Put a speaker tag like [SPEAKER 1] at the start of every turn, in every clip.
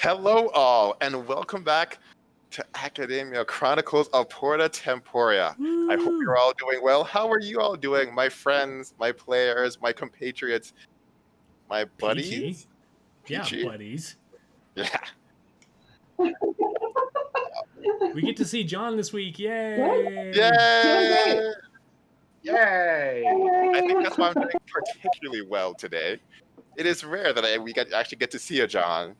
[SPEAKER 1] Hello, all, and welcome back to Academia Chronicles of Porta Temporea. I hope
[SPEAKER 2] Woo!
[SPEAKER 1] you're all doing well. How are you all doing, my friends, my players, my compatriots, my buddies?
[SPEAKER 2] Peachy. Yeah,
[SPEAKER 1] Peachy?
[SPEAKER 2] buddies.
[SPEAKER 1] Yeah.
[SPEAKER 2] We get to see John this week. Yay!
[SPEAKER 1] Yay!
[SPEAKER 3] Yay!
[SPEAKER 1] I think that's why I'm doing particularly well today. It is rare that we actually get to see a John,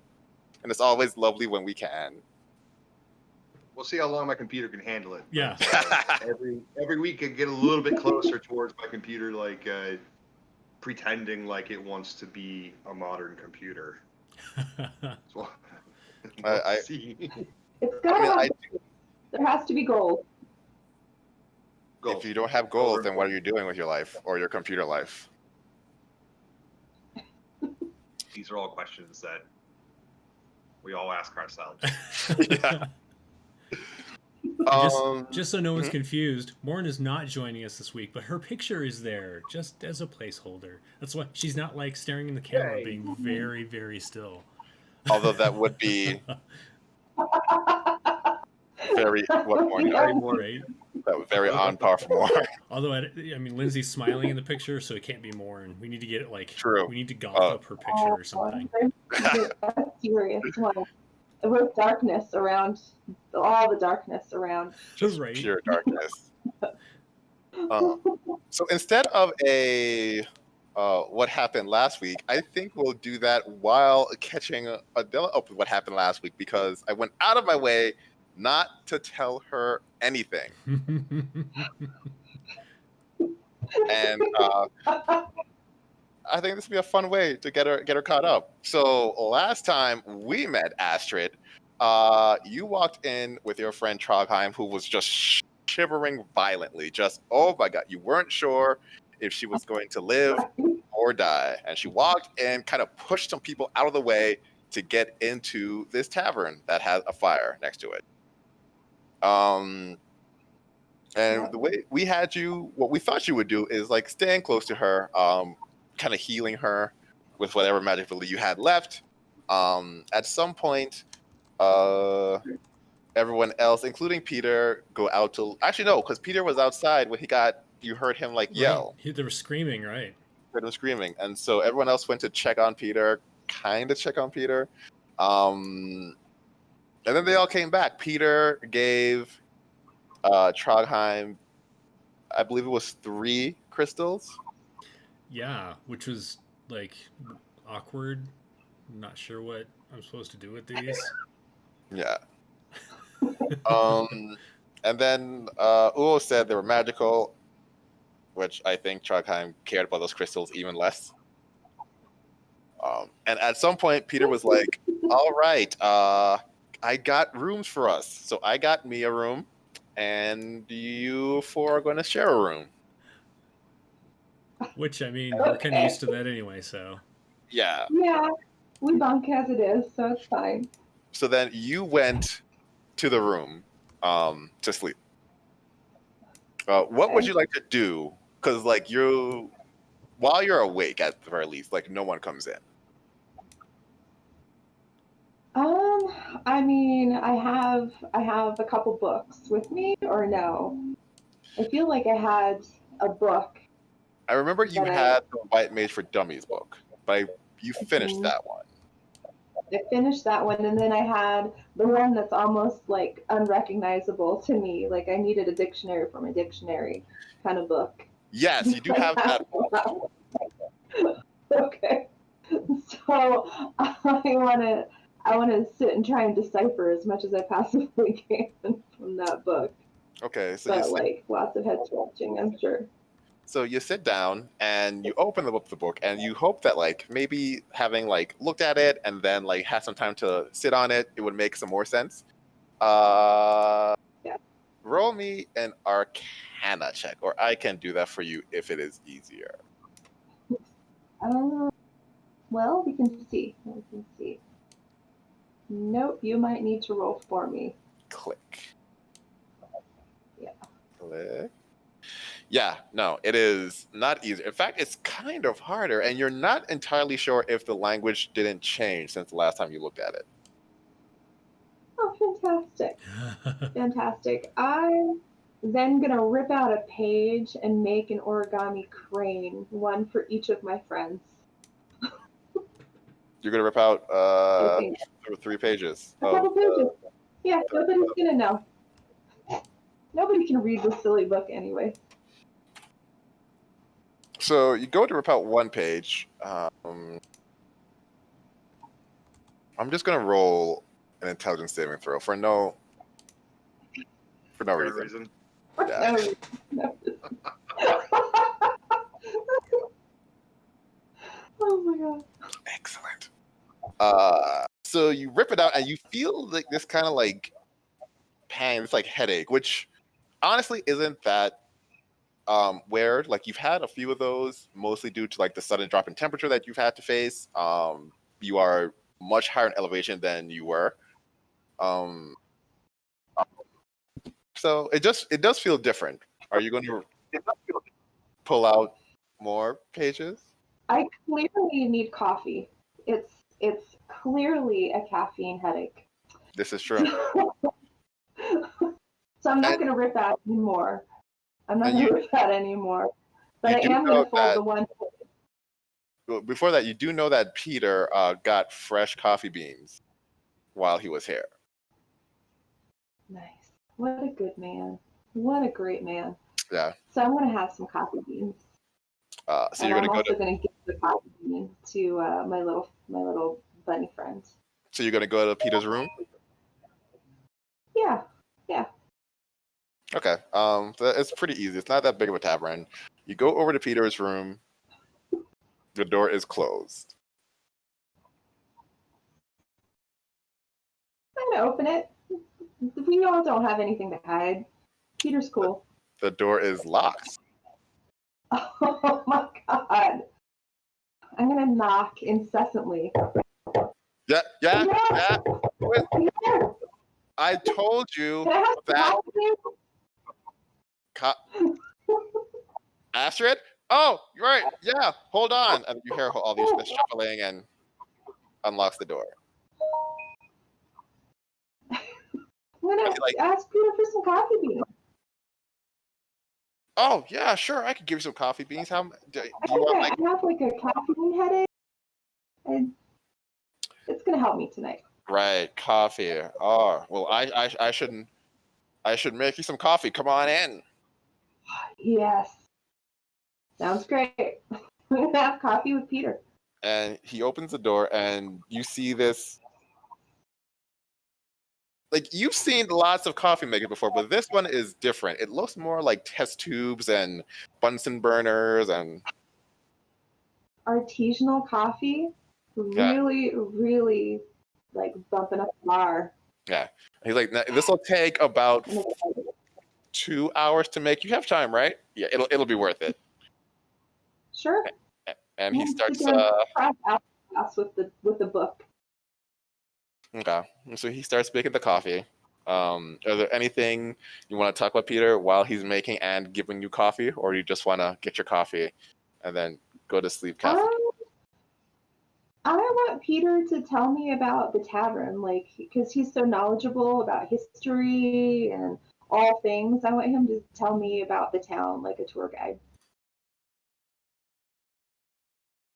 [SPEAKER 1] and it's always lovely when we can.
[SPEAKER 3] We'll see how long my computer can handle it.
[SPEAKER 2] Yeah.
[SPEAKER 3] Every week I get a little bit closer towards my computer, pretending like it wants to be a modern computer. So,
[SPEAKER 1] I
[SPEAKER 3] see.
[SPEAKER 4] It's gotta there has to be gold.
[SPEAKER 1] If you don't have goals, then what are you doing with your life or your computer life?
[SPEAKER 3] These are all questions that we all ask ourselves.
[SPEAKER 1] Yeah.
[SPEAKER 2] Just so no one's confused, Morn is not joining us this week, but her picture is there just as a placeholder. That's why she's not like staring in the camera,
[SPEAKER 3] Yay.
[SPEAKER 2] being very, very still.
[SPEAKER 1] Although that would be very
[SPEAKER 2] Right?
[SPEAKER 1] that was very on par for more.
[SPEAKER 2] Although I mean, Lindsay's smiling in the picture, so it can't be Morn. We need to get it like
[SPEAKER 1] True.
[SPEAKER 2] We need to goth up her picture or something.
[SPEAKER 4] A serious one. With darkness around, all the darkness around.
[SPEAKER 1] Just
[SPEAKER 2] Right.
[SPEAKER 1] pure darkness. So instead of a what happened last week, I think we'll do that while catching Adela up with what happened last week, because I went out of my way not to tell her anything. And I think this would be a fun way to get her caught up. So last time we met, Astrid, you walked in with your friend Trogheim, who was just shivering violently. Just, oh my God, you weren't sure if she was going to live or die. And she walked in, kind of pushed some people out of the way to get into this tavern that has a fire next to it. And the way we had you, what we thought you would do is like staying close to her, kind of healing her with whatever magic ability you had left. At some point, everyone else, including Peter, go out to. Actually, no, because Peter was outside when you heard him like yell.
[SPEAKER 2] Right. They were screaming, right?
[SPEAKER 1] Heard him screaming, and so everyone else went to check on Peter, kind of check on Peter. And then they all came back. Peter gave Trogheim, I believe it was 3 crystals.
[SPEAKER 2] Yeah, which was like awkward. I'm not sure what I'm supposed to do with these.
[SPEAKER 1] Yeah. And then Uo said they were magical, which I think Trogheim cared about those crystals even less. And at some point, Peter was like, all right, I got rooms for us. So I got me a room, and you 4 are going to share a room.
[SPEAKER 2] Which, I mean, we're kind of used to that anyway, so.
[SPEAKER 1] Yeah.
[SPEAKER 4] Yeah, we bunk as it is, so it's fine.
[SPEAKER 1] So then you went to the room to sleep. What would you like to do? Because, like, while you're awake, at the very least, like, no one comes in.
[SPEAKER 4] I mean, I have a couple books with me, or no? I feel like I had a book.
[SPEAKER 1] I remember you had the White Mage for Dummies book, but you finished that one.
[SPEAKER 4] I finished that one, and then I had the one that's almost like unrecognizable to me. Like I needed a dictionary for my dictionary kind of book.
[SPEAKER 1] Yes, you do have that book.
[SPEAKER 4] Okay. So I wanna sit and try and decipher as much as I possibly can from that book.
[SPEAKER 1] Okay, so
[SPEAKER 4] but like lots of head scratching, I'm sure.
[SPEAKER 1] So you sit down and you open the book and you hope that like maybe having like looked at it and then like had some time to sit on it, it would make some more sense.
[SPEAKER 4] Yeah.
[SPEAKER 1] Roll me an Arcana check, or I can do that for you if it is easier.
[SPEAKER 4] Well, we can see. Nope, you might need to roll for me.
[SPEAKER 1] Click.
[SPEAKER 4] Yeah.
[SPEAKER 1] Click. Yeah, no, it is not easy. In fact, it's kind of harder, and you're not entirely sure if the language didn't change since the last time you looked at it.
[SPEAKER 4] Fantastic. Fantastic. I'm then going to rip out a page and make an origami crane, one for each of my friends.
[SPEAKER 1] You're gonna rip out
[SPEAKER 4] I think.
[SPEAKER 1] 3 pages.
[SPEAKER 4] A couple pages. Yeah, nobody's going to know. Nobody can read this silly book anyway.
[SPEAKER 1] So you go to rip out 1 page. I'm just gonna roll an intelligence saving throw for no
[SPEAKER 3] Fair
[SPEAKER 1] reason.
[SPEAKER 3] reason.
[SPEAKER 1] Yeah.
[SPEAKER 4] No. Oh my god.
[SPEAKER 1] Excellent. So you rip it out and you feel like this kind of like pain, this like headache, which honestly isn't that weird. Like you've had a few of those, mostly due to like the sudden drop in temperature that you've had to face. You are much higher in elevation than you were. So it does feel different. Are you going to pull out more pages?
[SPEAKER 4] I clearly need coffee. It's clearly a caffeine headache.
[SPEAKER 1] This is true.
[SPEAKER 4] So I'm not going to rip out anymore. I'm not going to rip out anymore. But I am going to fold the one.
[SPEAKER 1] Before that, you do know that Peter got fresh coffee beans while he was here.
[SPEAKER 4] Nice. What a good man. What a great man.
[SPEAKER 1] Yeah.
[SPEAKER 4] So I'm going to have some coffee beans.
[SPEAKER 1] So
[SPEAKER 4] and
[SPEAKER 1] you're
[SPEAKER 4] I'm
[SPEAKER 1] going
[SPEAKER 4] also going to give the coffee bean to my little bunny friend.
[SPEAKER 1] So you're going to go to Peter's room?
[SPEAKER 4] Yeah.
[SPEAKER 1] Okay. So it's pretty easy. It's not that big of a tavern. You go over to Peter's room. The door is closed.
[SPEAKER 4] I'm going to open it. We all don't have anything to hide. Peter's cool.
[SPEAKER 1] The door is locked.
[SPEAKER 4] Oh my god. I'm going to knock incessantly.
[SPEAKER 1] Yeah.
[SPEAKER 4] Yeah.
[SPEAKER 1] I told you
[SPEAKER 4] Can I have
[SPEAKER 1] that.
[SPEAKER 4] coffee?
[SPEAKER 1] Astrid? Oh, you're right. Yeah, hold on. And you hear all these shuffling and unlocks the door.
[SPEAKER 4] I'm going to ask Peter for some coffee beans.
[SPEAKER 1] Oh, yeah, sure. I could give you some coffee beans. How do you want,
[SPEAKER 4] I have like a caffeine headache. And it's going to help me tonight.
[SPEAKER 1] Right, coffee. Oh, well, I should make you some coffee. Come on in.
[SPEAKER 4] Yes. Sounds great. I'm going to have coffee with Peter.
[SPEAKER 1] And he opens the door, and you see this. Like, you've seen lots of coffee makers before, but this one is different. It looks more like test tubes and Bunsen burners and
[SPEAKER 4] Artisanal coffee. Really, really like bumping up the bar.
[SPEAKER 1] Yeah. He's like, this will take about 2 hours to make. You have time, right? Yeah, it'll be worth it.
[SPEAKER 4] Sure.
[SPEAKER 1] And he starts
[SPEAKER 4] with the book.
[SPEAKER 1] Okay. So he starts making the coffee. Is there anything you want to talk about, Peter, while he's making and giving you coffee, or you just want to get your coffee and then go to sleep? Coffee.
[SPEAKER 4] I want Peter to tell me about the tavern, like, because he's so knowledgeable about history and all things. I want him to tell me about the town, like a tour guide,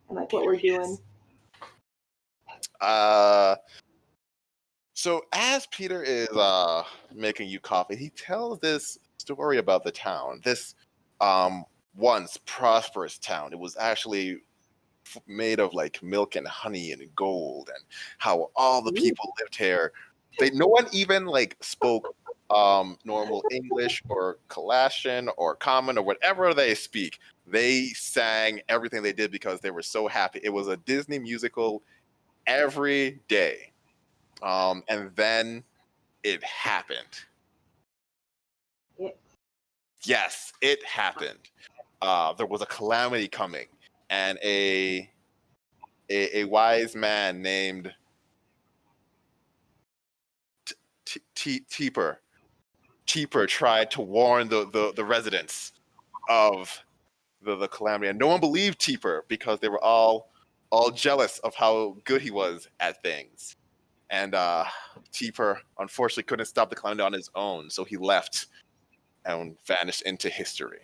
[SPEAKER 4] and like what we're doing.
[SPEAKER 1] So as Peter is making you coffee, he tells this story about the town. This once prosperous town. It was actually made of like milk and honey and gold, and how all the people lived here. No one even like spoke normal English or Calassian or Common or whatever they speak. They sang everything they did because they were so happy. It was a Disney musical every day. And then it happened. Yes, it happened. There was a calamity coming, and a wise man named Teeper tried to warn the residents of the calamity, and no one believed Teeper because they were all jealous of how good he was at things. And Teeper unfortunately couldn't stop the calamity on his own, so he left and vanished into history.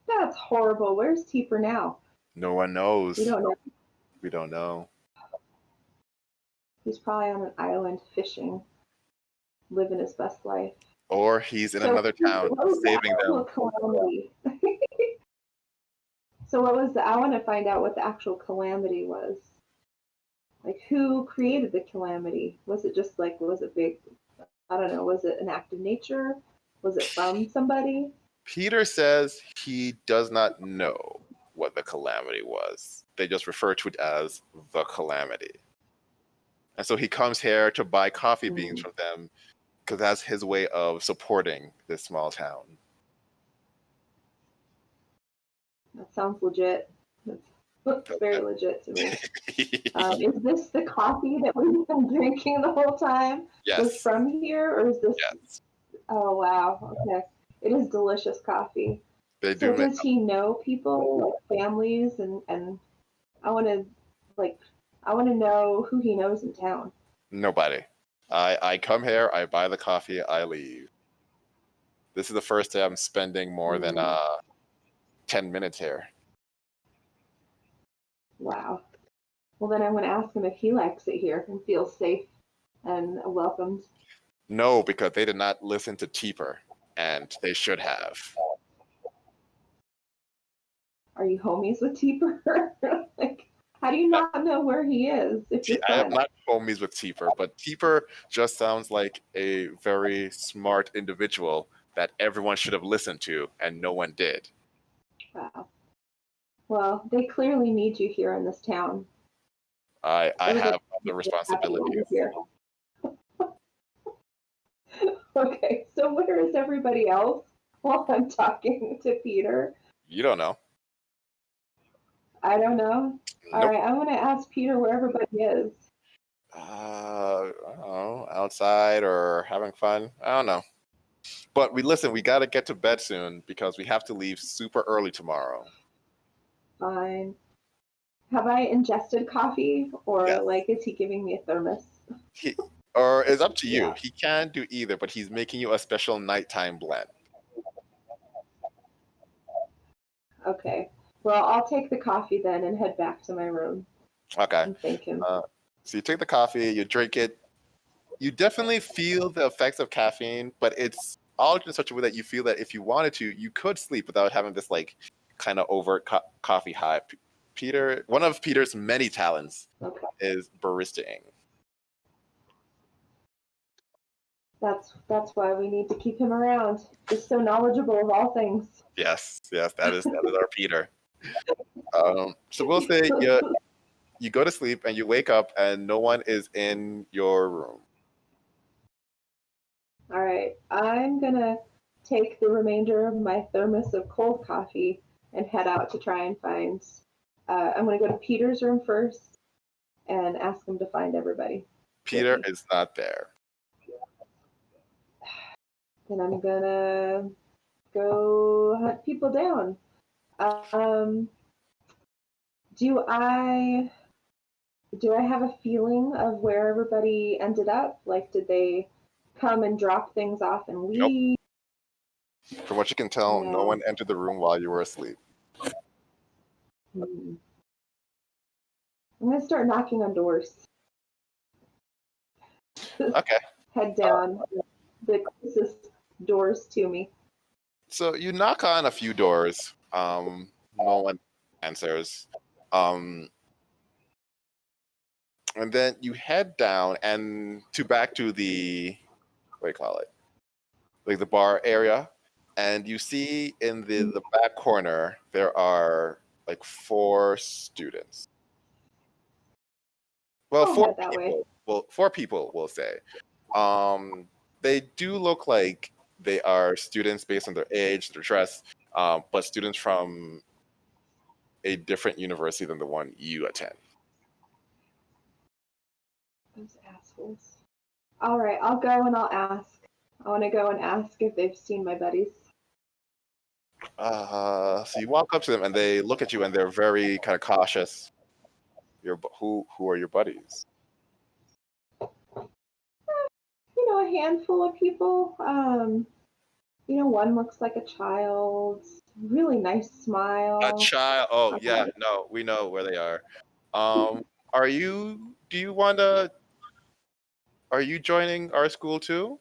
[SPEAKER 4] That's horrible. Where's Teeper now?
[SPEAKER 1] No one knows.
[SPEAKER 4] We don't know.
[SPEAKER 1] We don't know.
[SPEAKER 4] He's probably on an island fishing, living his best life.
[SPEAKER 1] Or he's in another town saving them.
[SPEAKER 4] Calamity? So what was I want to find out what the actual calamity was. Like, who created the calamity? Was it just like, was it big? I don't know. Was it an act of nature? Was it from somebody?
[SPEAKER 1] Peter says he does not know what the calamity was. They just refer to it as the calamity. And so he comes here to buy coffee beans from them because that's his way of supporting this small town.
[SPEAKER 4] That sounds legit. That's very legit to me. Is this the coffee that we've been drinking the whole time?
[SPEAKER 1] Yes.
[SPEAKER 4] Was from here, or is this?
[SPEAKER 1] Yes.
[SPEAKER 4] Oh wow. Okay. It is delicious coffee.
[SPEAKER 1] They
[SPEAKER 4] So
[SPEAKER 1] do.
[SPEAKER 4] does he know people, like families, and I want to know who he knows in town.
[SPEAKER 1] Nobody. I come here, I buy the coffee, I leave. This is the first day I'm spending more than 10 minutes here.
[SPEAKER 4] Wow. Well, then I'm going to ask him if he likes it here and feels safe and welcomed.
[SPEAKER 1] No, because they did not listen to Teeper, and they should have.
[SPEAKER 4] Are you homies with Teeper? Like, how do you not know where he is?
[SPEAKER 1] I am not homies with Teeper, but Teeper just sounds like a very smart individual that everyone should have listened to, and no one did.
[SPEAKER 4] Wow. Well, they clearly need you here in this town.
[SPEAKER 1] I have other responsibilities.
[SPEAKER 4] Here. Okay, so where is everybody else while I'm talking to Peter?
[SPEAKER 1] You don't know.
[SPEAKER 4] I don't know.
[SPEAKER 1] Nope.
[SPEAKER 4] All right, I'm going to ask Peter where everybody is.
[SPEAKER 1] I don't know, outside or having fun. I don't know. But we got to get to bed soon because we have to leave super early tomorrow.
[SPEAKER 4] Fine. Have I ingested coffee, or
[SPEAKER 1] Yes.
[SPEAKER 4] like, is he giving me a thermos?
[SPEAKER 1] Or it's up to you.
[SPEAKER 4] Yeah.
[SPEAKER 1] He can do either, but he's making you a special nighttime blend.
[SPEAKER 4] Okay. Well, I'll take the coffee then and head back to my room.
[SPEAKER 1] Okay.
[SPEAKER 4] And thank him.
[SPEAKER 1] So you take the coffee, you drink it. You definitely feel the effects of caffeine, but it's all in such a way that you feel that if you wanted to, you could sleep without having this like kind of overt coffee high. Peter, one of Peter's many talents is baristaing.
[SPEAKER 4] That's why we need to keep him around. He's so knowledgeable of all things.
[SPEAKER 1] Yes, that is our Peter. So we'll say you go to sleep and you wake up and no one is in your room.
[SPEAKER 4] All right, I'm gonna take the remainder of my thermos of cold coffee and head out to try and find. I'm gonna go to Peter's room first and ask him to find everybody.
[SPEAKER 1] Peter is not there.
[SPEAKER 4] Then I'm gonna go hunt people down. Do I have a feeling of where everybody ended up? Like, did they come and drop things off and leave?
[SPEAKER 1] Nope. From what you can tell, no one entered the room while you were asleep.
[SPEAKER 4] I'm gonna start knocking on doors.
[SPEAKER 1] Okay.
[SPEAKER 4] Head down the closest doors to me.
[SPEAKER 1] So you knock on a few doors. No one answers. And then you head down and back to the what do you call it? Like the bar area. And you see in the back corner there are like 4 students. Well, four people. Well, 4 people, we'll say. They do look like they are students based on their age, their dress, but students from a different university than the one you attend.
[SPEAKER 4] Those assholes. All right, I'll go and I'll ask. I want to go and ask if they've seen my buddies.
[SPEAKER 1] So you walk up to them and they look at you and they're very kind of cautious. Who are your buddies?
[SPEAKER 4] handful of people. One looks like a child, really nice
[SPEAKER 1] A
[SPEAKER 4] smile.
[SPEAKER 1] child. Oh yeah, no, we know where they are. Are you? Do you want to? Are you joining our school too?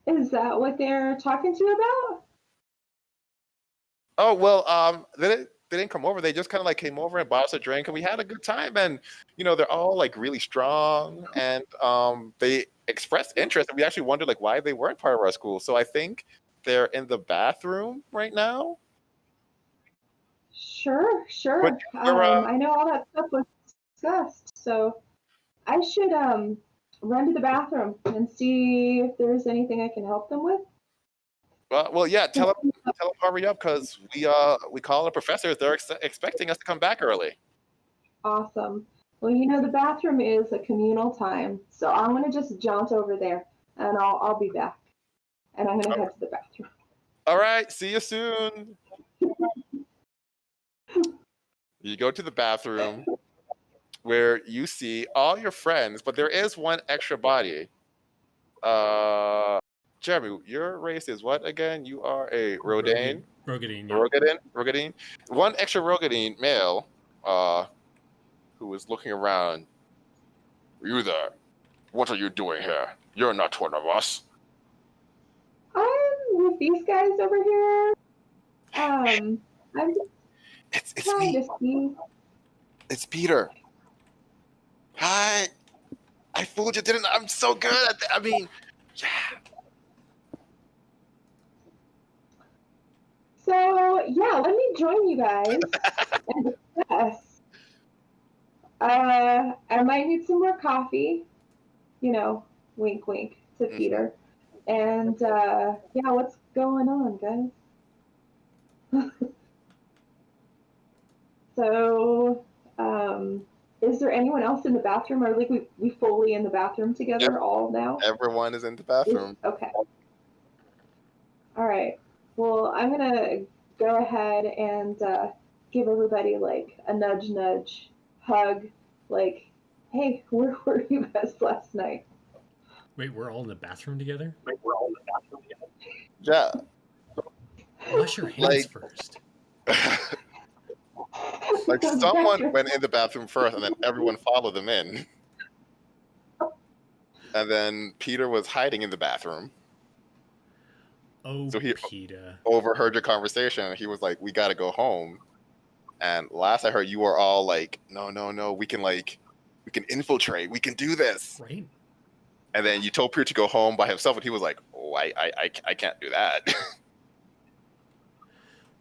[SPEAKER 4] Is that what they're talking to you about?
[SPEAKER 1] Oh well, they didn't come over. They just kind of like came over and bought us a drink, and we had a good time. And they're all like really strong, and they expressed interest. And we actually wondered like why they weren't part of our school. So I think they're in the bathroom right now.
[SPEAKER 4] Sure.
[SPEAKER 1] But you're,
[SPEAKER 4] I know all that stuff was discussed, so I should run to the bathroom and see if there's anything I can help them with.
[SPEAKER 1] well, yeah. Tell them hurry up because we call the professors. They're expecting us to come back early.
[SPEAKER 4] Awesome. Well, the bathroom is a communal time, so I'm gonna just jaunt over there, and I'll be back. And I'm gonna head to the bathroom.
[SPEAKER 1] All right. See you soon. You go to the bathroom where you see all your friends, but there is one extra body. Jeremy, your race is what again? You are a Rodane.
[SPEAKER 2] Rogadine. Yeah.
[SPEAKER 1] Rogadine. One extra Rogadine male, who is looking around. You there? What are you doing here? You're not one of us.
[SPEAKER 4] I'm with these guys over here. I'm just
[SPEAKER 1] It's
[SPEAKER 4] trying
[SPEAKER 1] me.
[SPEAKER 4] to see.
[SPEAKER 1] It's Peter. Hi. I fooled you, didn't I? I'm so good at that. I mean, yeah.
[SPEAKER 4] So yeah, let me join you guys and discuss. I might need some more coffee. Wink, wink to Peter. And yeah, what's going on, guys? So, is there anyone else in the bathroom? Are like we fully in the bathroom together all now?
[SPEAKER 1] Everyone is in the bathroom.
[SPEAKER 4] Okay. All right. Well, I'm gonna go ahead and give everybody like a nudge, hug, like, hey, where were you guys last night?
[SPEAKER 2] Wait, we're all in the bathroom together?
[SPEAKER 1] Yeah.
[SPEAKER 2] Wash your hands first.
[SPEAKER 1] Like someone went in the bathroom first, and then everyone followed them in. And then Peter was hiding in the bathroom.
[SPEAKER 2] Oh,
[SPEAKER 1] So he
[SPEAKER 2] Peter
[SPEAKER 1] overheard your conversation, and he was like, "We got to go home." And last I heard, you were all like, "No, we can infiltrate. We can do this."
[SPEAKER 2] Right.
[SPEAKER 1] And then you told Peter to go home by himself, and he was like, "Oh, I can't do that."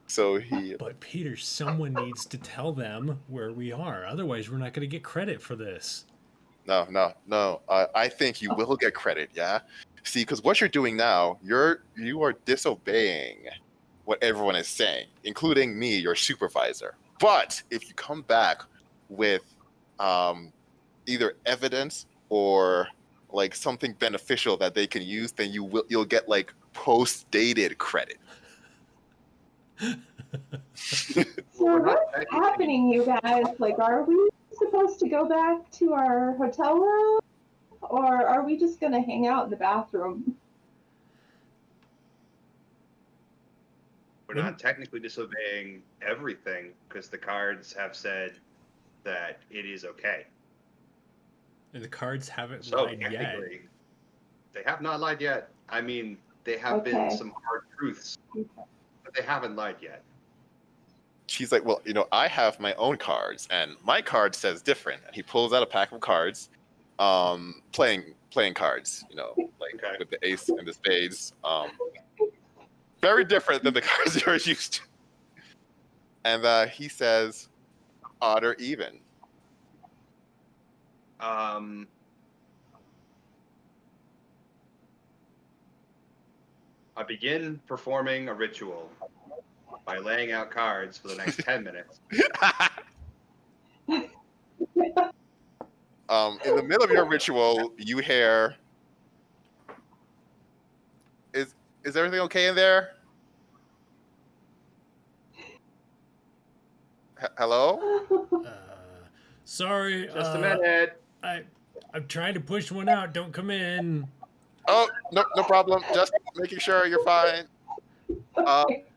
[SPEAKER 1] So he.
[SPEAKER 2] But Peter, someone needs to tell them where we are. Otherwise, we're not going to get credit for this.
[SPEAKER 1] No. I think you will get credit. Yeah. See, because what you're doing now, you are disobeying what everyone is saying, including me, your supervisor. But if you come back with either evidence or like something beneficial that they can use, then you'll get like post-dated credit.
[SPEAKER 4] So what's happening, you guys? Like, are we supposed to go back to our hotel room, or are we just gonna hang out in the bathroom?
[SPEAKER 3] We're not technically disobeying everything because the cards have said that it is okay.
[SPEAKER 2] And the cards haven't
[SPEAKER 3] So
[SPEAKER 2] lied yet.
[SPEAKER 3] technically, they have not lied yet. I mean, they have been some hard truths, but they haven't lied yet.
[SPEAKER 1] She's like, well, I have my own cards, and my card says different. And he pulls out a pack of cards, playing cards, with the ace and the spades. Very different than the cards you're used to. And he says, odd or even.
[SPEAKER 3] I begin performing a ritual by laying out cards for the next 10 minutes.
[SPEAKER 1] In the middle of your ritual, you hear, is everything okay in there? Hello?
[SPEAKER 2] Sorry.
[SPEAKER 3] Just a minute.
[SPEAKER 2] I'm trying to push one out. Don't come in.
[SPEAKER 1] Oh, no, no problem. Just making sure you're fine.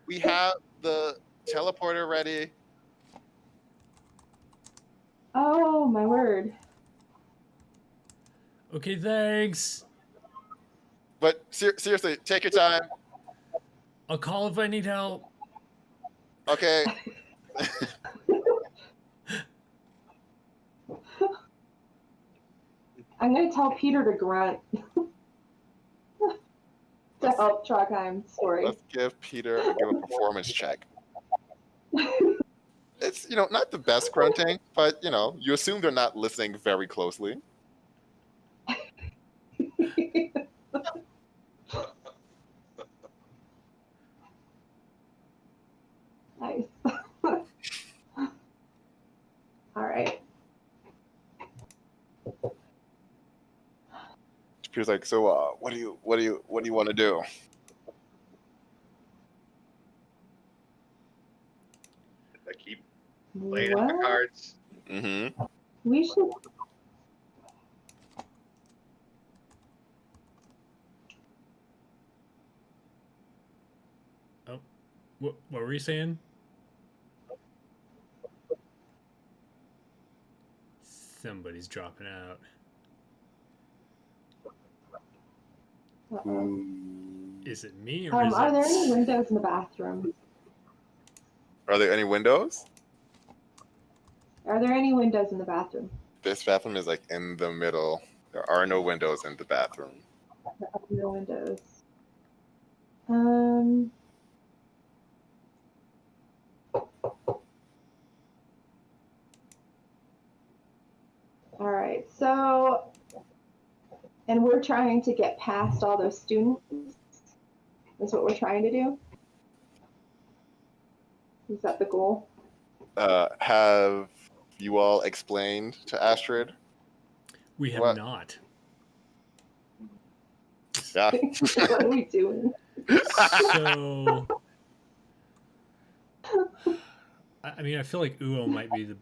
[SPEAKER 1] We have the teleporter ready.
[SPEAKER 4] Oh, my word.
[SPEAKER 2] Okay, thanks.
[SPEAKER 1] But seriously, take your time.
[SPEAKER 2] I'll call if I need help.
[SPEAKER 1] Okay.
[SPEAKER 4] I'm going to tell Peter to grunt to help Trogheim's story.
[SPEAKER 1] Let's give Peter a performance check. It's, not the best grunting, but, you assume they're not listening very closely.
[SPEAKER 4] Nice. All right.
[SPEAKER 1] Peter's like, so, what do you want to do?
[SPEAKER 3] I keep laying out the cards.
[SPEAKER 1] Mm-hmm.
[SPEAKER 4] We should.
[SPEAKER 2] Oh, what were you saying? Somebody's dropping out. Is it me or is
[SPEAKER 4] Are
[SPEAKER 2] it...
[SPEAKER 4] there any windows in the bathroom?
[SPEAKER 1] Are there any windows?
[SPEAKER 4] Are there any windows in the bathroom?
[SPEAKER 1] This bathroom is like in the middle. There are no windows in the bathroom.
[SPEAKER 4] There are no windows. All right, so, and we're trying to get past all those students. That's what we're trying to do. Is that the goal?
[SPEAKER 1] Have you all explained to Astrid?
[SPEAKER 2] We have
[SPEAKER 1] What?
[SPEAKER 2] not.
[SPEAKER 1] Yeah.
[SPEAKER 4] What are we doing?
[SPEAKER 2] So, I mean, I feel like Uo might be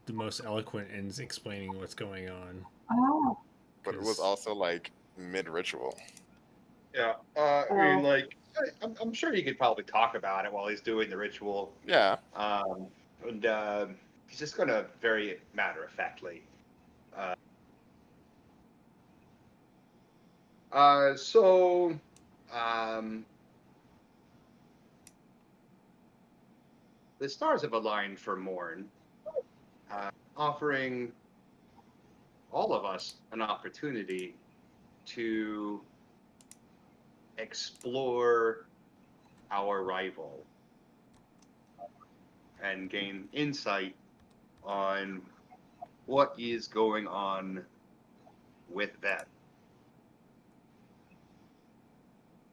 [SPEAKER 2] the most eloquent in explaining what's going on.
[SPEAKER 4] Oh.
[SPEAKER 1] But it was also like mid-ritual.
[SPEAKER 3] Yeah. I mean, like, I'm sure he could probably talk about it while he's doing the ritual.
[SPEAKER 1] Yeah.
[SPEAKER 3] And he's just going to very matter-of-factly. The stars have aligned for Morn, offering all of us an opportunity to explore our rival and gain insight on what is going on with them.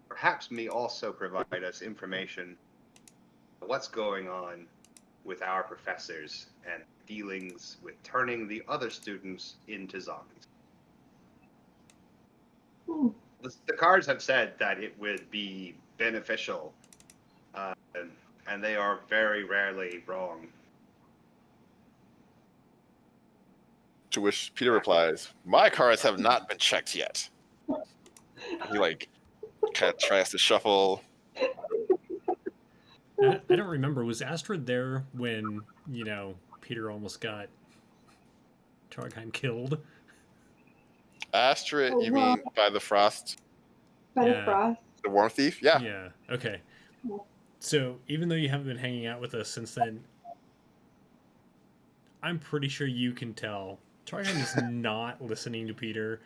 [SPEAKER 3] Perhaps may also provide us information on what's going on with our professors and dealings with turning the other students into zombies. The cards have said that it would be beneficial, and they are very rarely wrong.
[SPEAKER 1] To which Peter replies, "My cards have not been checked yet." He kind of tries to shuffle.
[SPEAKER 2] I don't remember. Was Astrid there when, Peter almost got Trogheim killed?
[SPEAKER 1] Astrid, you mean by the frost?
[SPEAKER 4] By the frost?
[SPEAKER 1] The worm thief? Yeah.
[SPEAKER 2] Yeah, okay. So, even though you haven't been hanging out with us since then, I'm pretty sure you can tell Trogheim is not listening to Peter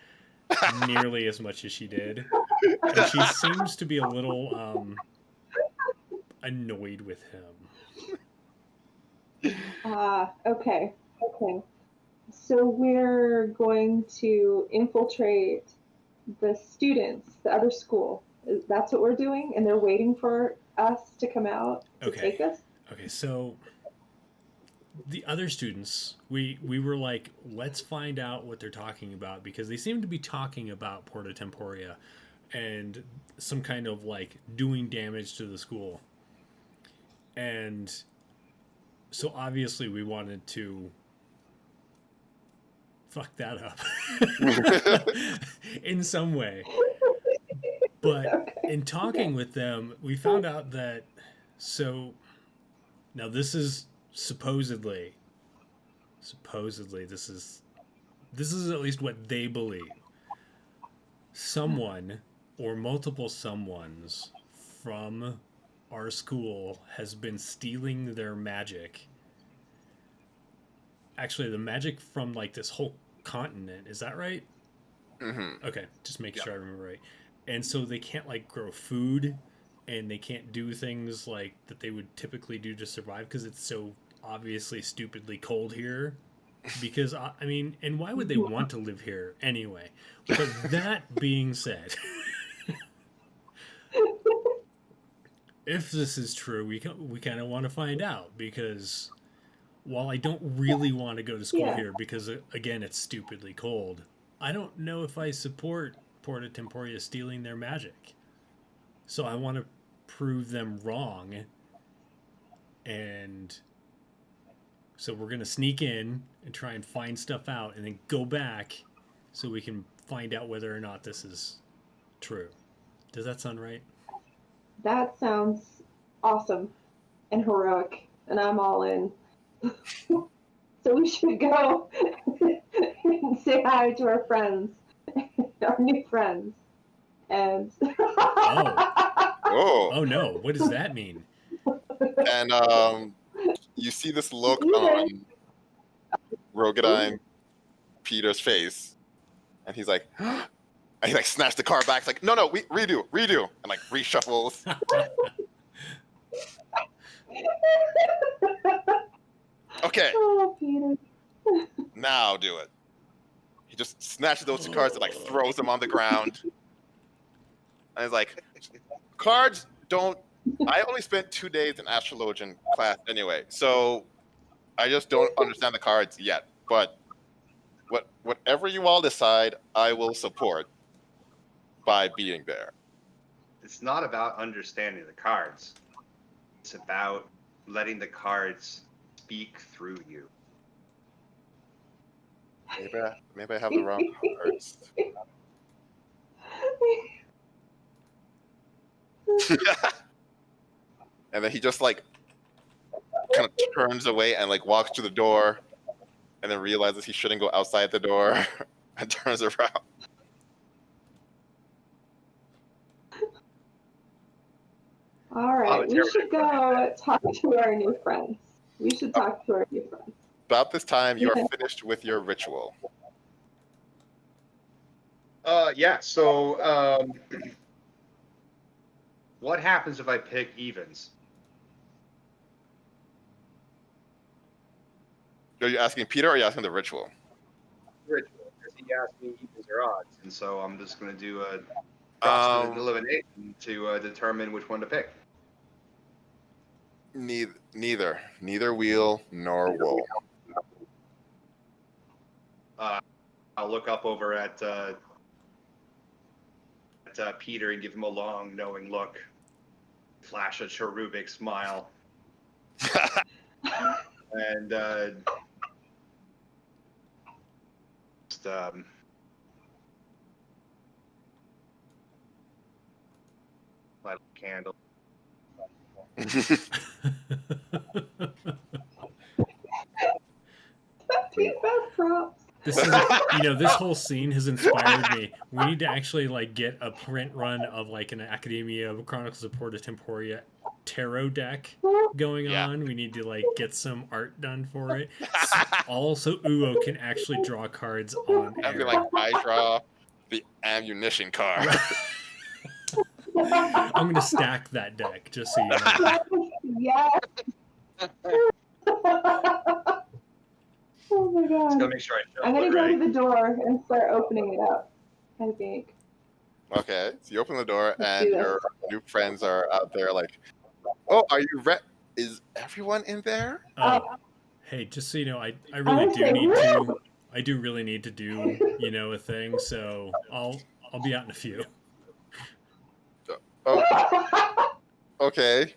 [SPEAKER 2] nearly as much as she did. And she seems to be a little annoyed with him.
[SPEAKER 4] Okay. So we're going to infiltrate the students, the other school. That's what we're doing, and they're waiting for us to come out to take us?
[SPEAKER 2] Okay, so the other students, we were like, let's find out what they're talking about, because they seem to be talking about Porta Temporea and some kind of doing damage to the school. And so obviously we wanted to fuck that up in some way. But in talking with them, we found out that so now this is supposedly this is at least what they believe. Someone or multiple someones from our school has been stealing their magic. Actually, the magic from like this whole continent. Is that right?
[SPEAKER 1] Mm-hmm.
[SPEAKER 2] Okay, just making sure I remember right. And so they can't like grow food, and they can't do things like that they would typically do to survive because it's so obviously stupidly cold here. Because I mean, and why would they want to live here anyway? But that being said, if this is true, we kind of want to find out because while I don't really want to go to school here because again it's stupidly cold, I don't know if I support Porta Temporea stealing their magic. So I want to prove them wrong, and so we're gonna sneak in and try and find stuff out, and then go back so we can find out whether or not this is true. Does that sound right?
[SPEAKER 4] That sounds awesome and heroic, and I'm all in. So we should go and say hi to our friends, our new friends. And
[SPEAKER 2] oh no, what does that mean?
[SPEAKER 1] And you see this look on Rogadine Peter's face, and he's like, and he like snatched the card back. It's like, no, redo, and like reshuffles. Okay.
[SPEAKER 4] Oh, Peter.
[SPEAKER 1] Now do it. He just snatches those two cards and like throws them on the ground. And he's like, cards don't. I only spent 2 days in astrologian class anyway, so I just don't understand the cards yet. But whatever you all decide, I will support by being there.
[SPEAKER 3] It's not about understanding the cards. It's about letting the cards speak through you.
[SPEAKER 1] Maybe I have the wrong cards. And then he just like kind of turns away and like walks to the door, and then realizes he shouldn't go outside the door, and turns around.
[SPEAKER 4] All right, we should go talk to our new friends. We should talk to our new friends.
[SPEAKER 1] About this time, you are finished with your ritual.
[SPEAKER 3] Yeah. So, what happens if I pick evens?
[SPEAKER 1] Are you asking Peter, or are you asking the ritual?
[SPEAKER 3] Ritual, because he asked me evens or odds, and so I'm just going to do a cross elimination to determine which one to pick.
[SPEAKER 1] Neither wheel nor wool.
[SPEAKER 3] I'll look up over at Peter and give him a long, knowing look, flash a cherubic smile, and just light a candle.
[SPEAKER 4] Best props.
[SPEAKER 2] This is, this whole scene has inspired me. We need to actually like get a print run of like an Academia of Chronicles of Porta Temporea tarot deck going on. We need to like get some art done for it. Also, Uo can actually draw cards on air.
[SPEAKER 1] I'd be like, I draw the ammunition card.
[SPEAKER 2] I'm gonna stack that deck just so you know.
[SPEAKER 4] Yes. Oh my god.
[SPEAKER 3] Just gotta make sure I
[SPEAKER 4] I'm gonna go
[SPEAKER 3] right.
[SPEAKER 4] to the door and start opening it up, I think.
[SPEAKER 1] Okay, so you open the door and your new friends are out there like, oh, are you ready? Is everyone in there?
[SPEAKER 2] Hey, just so you know, I do really need to do a thing, so I'll be out in a few.
[SPEAKER 1] Oh, okay.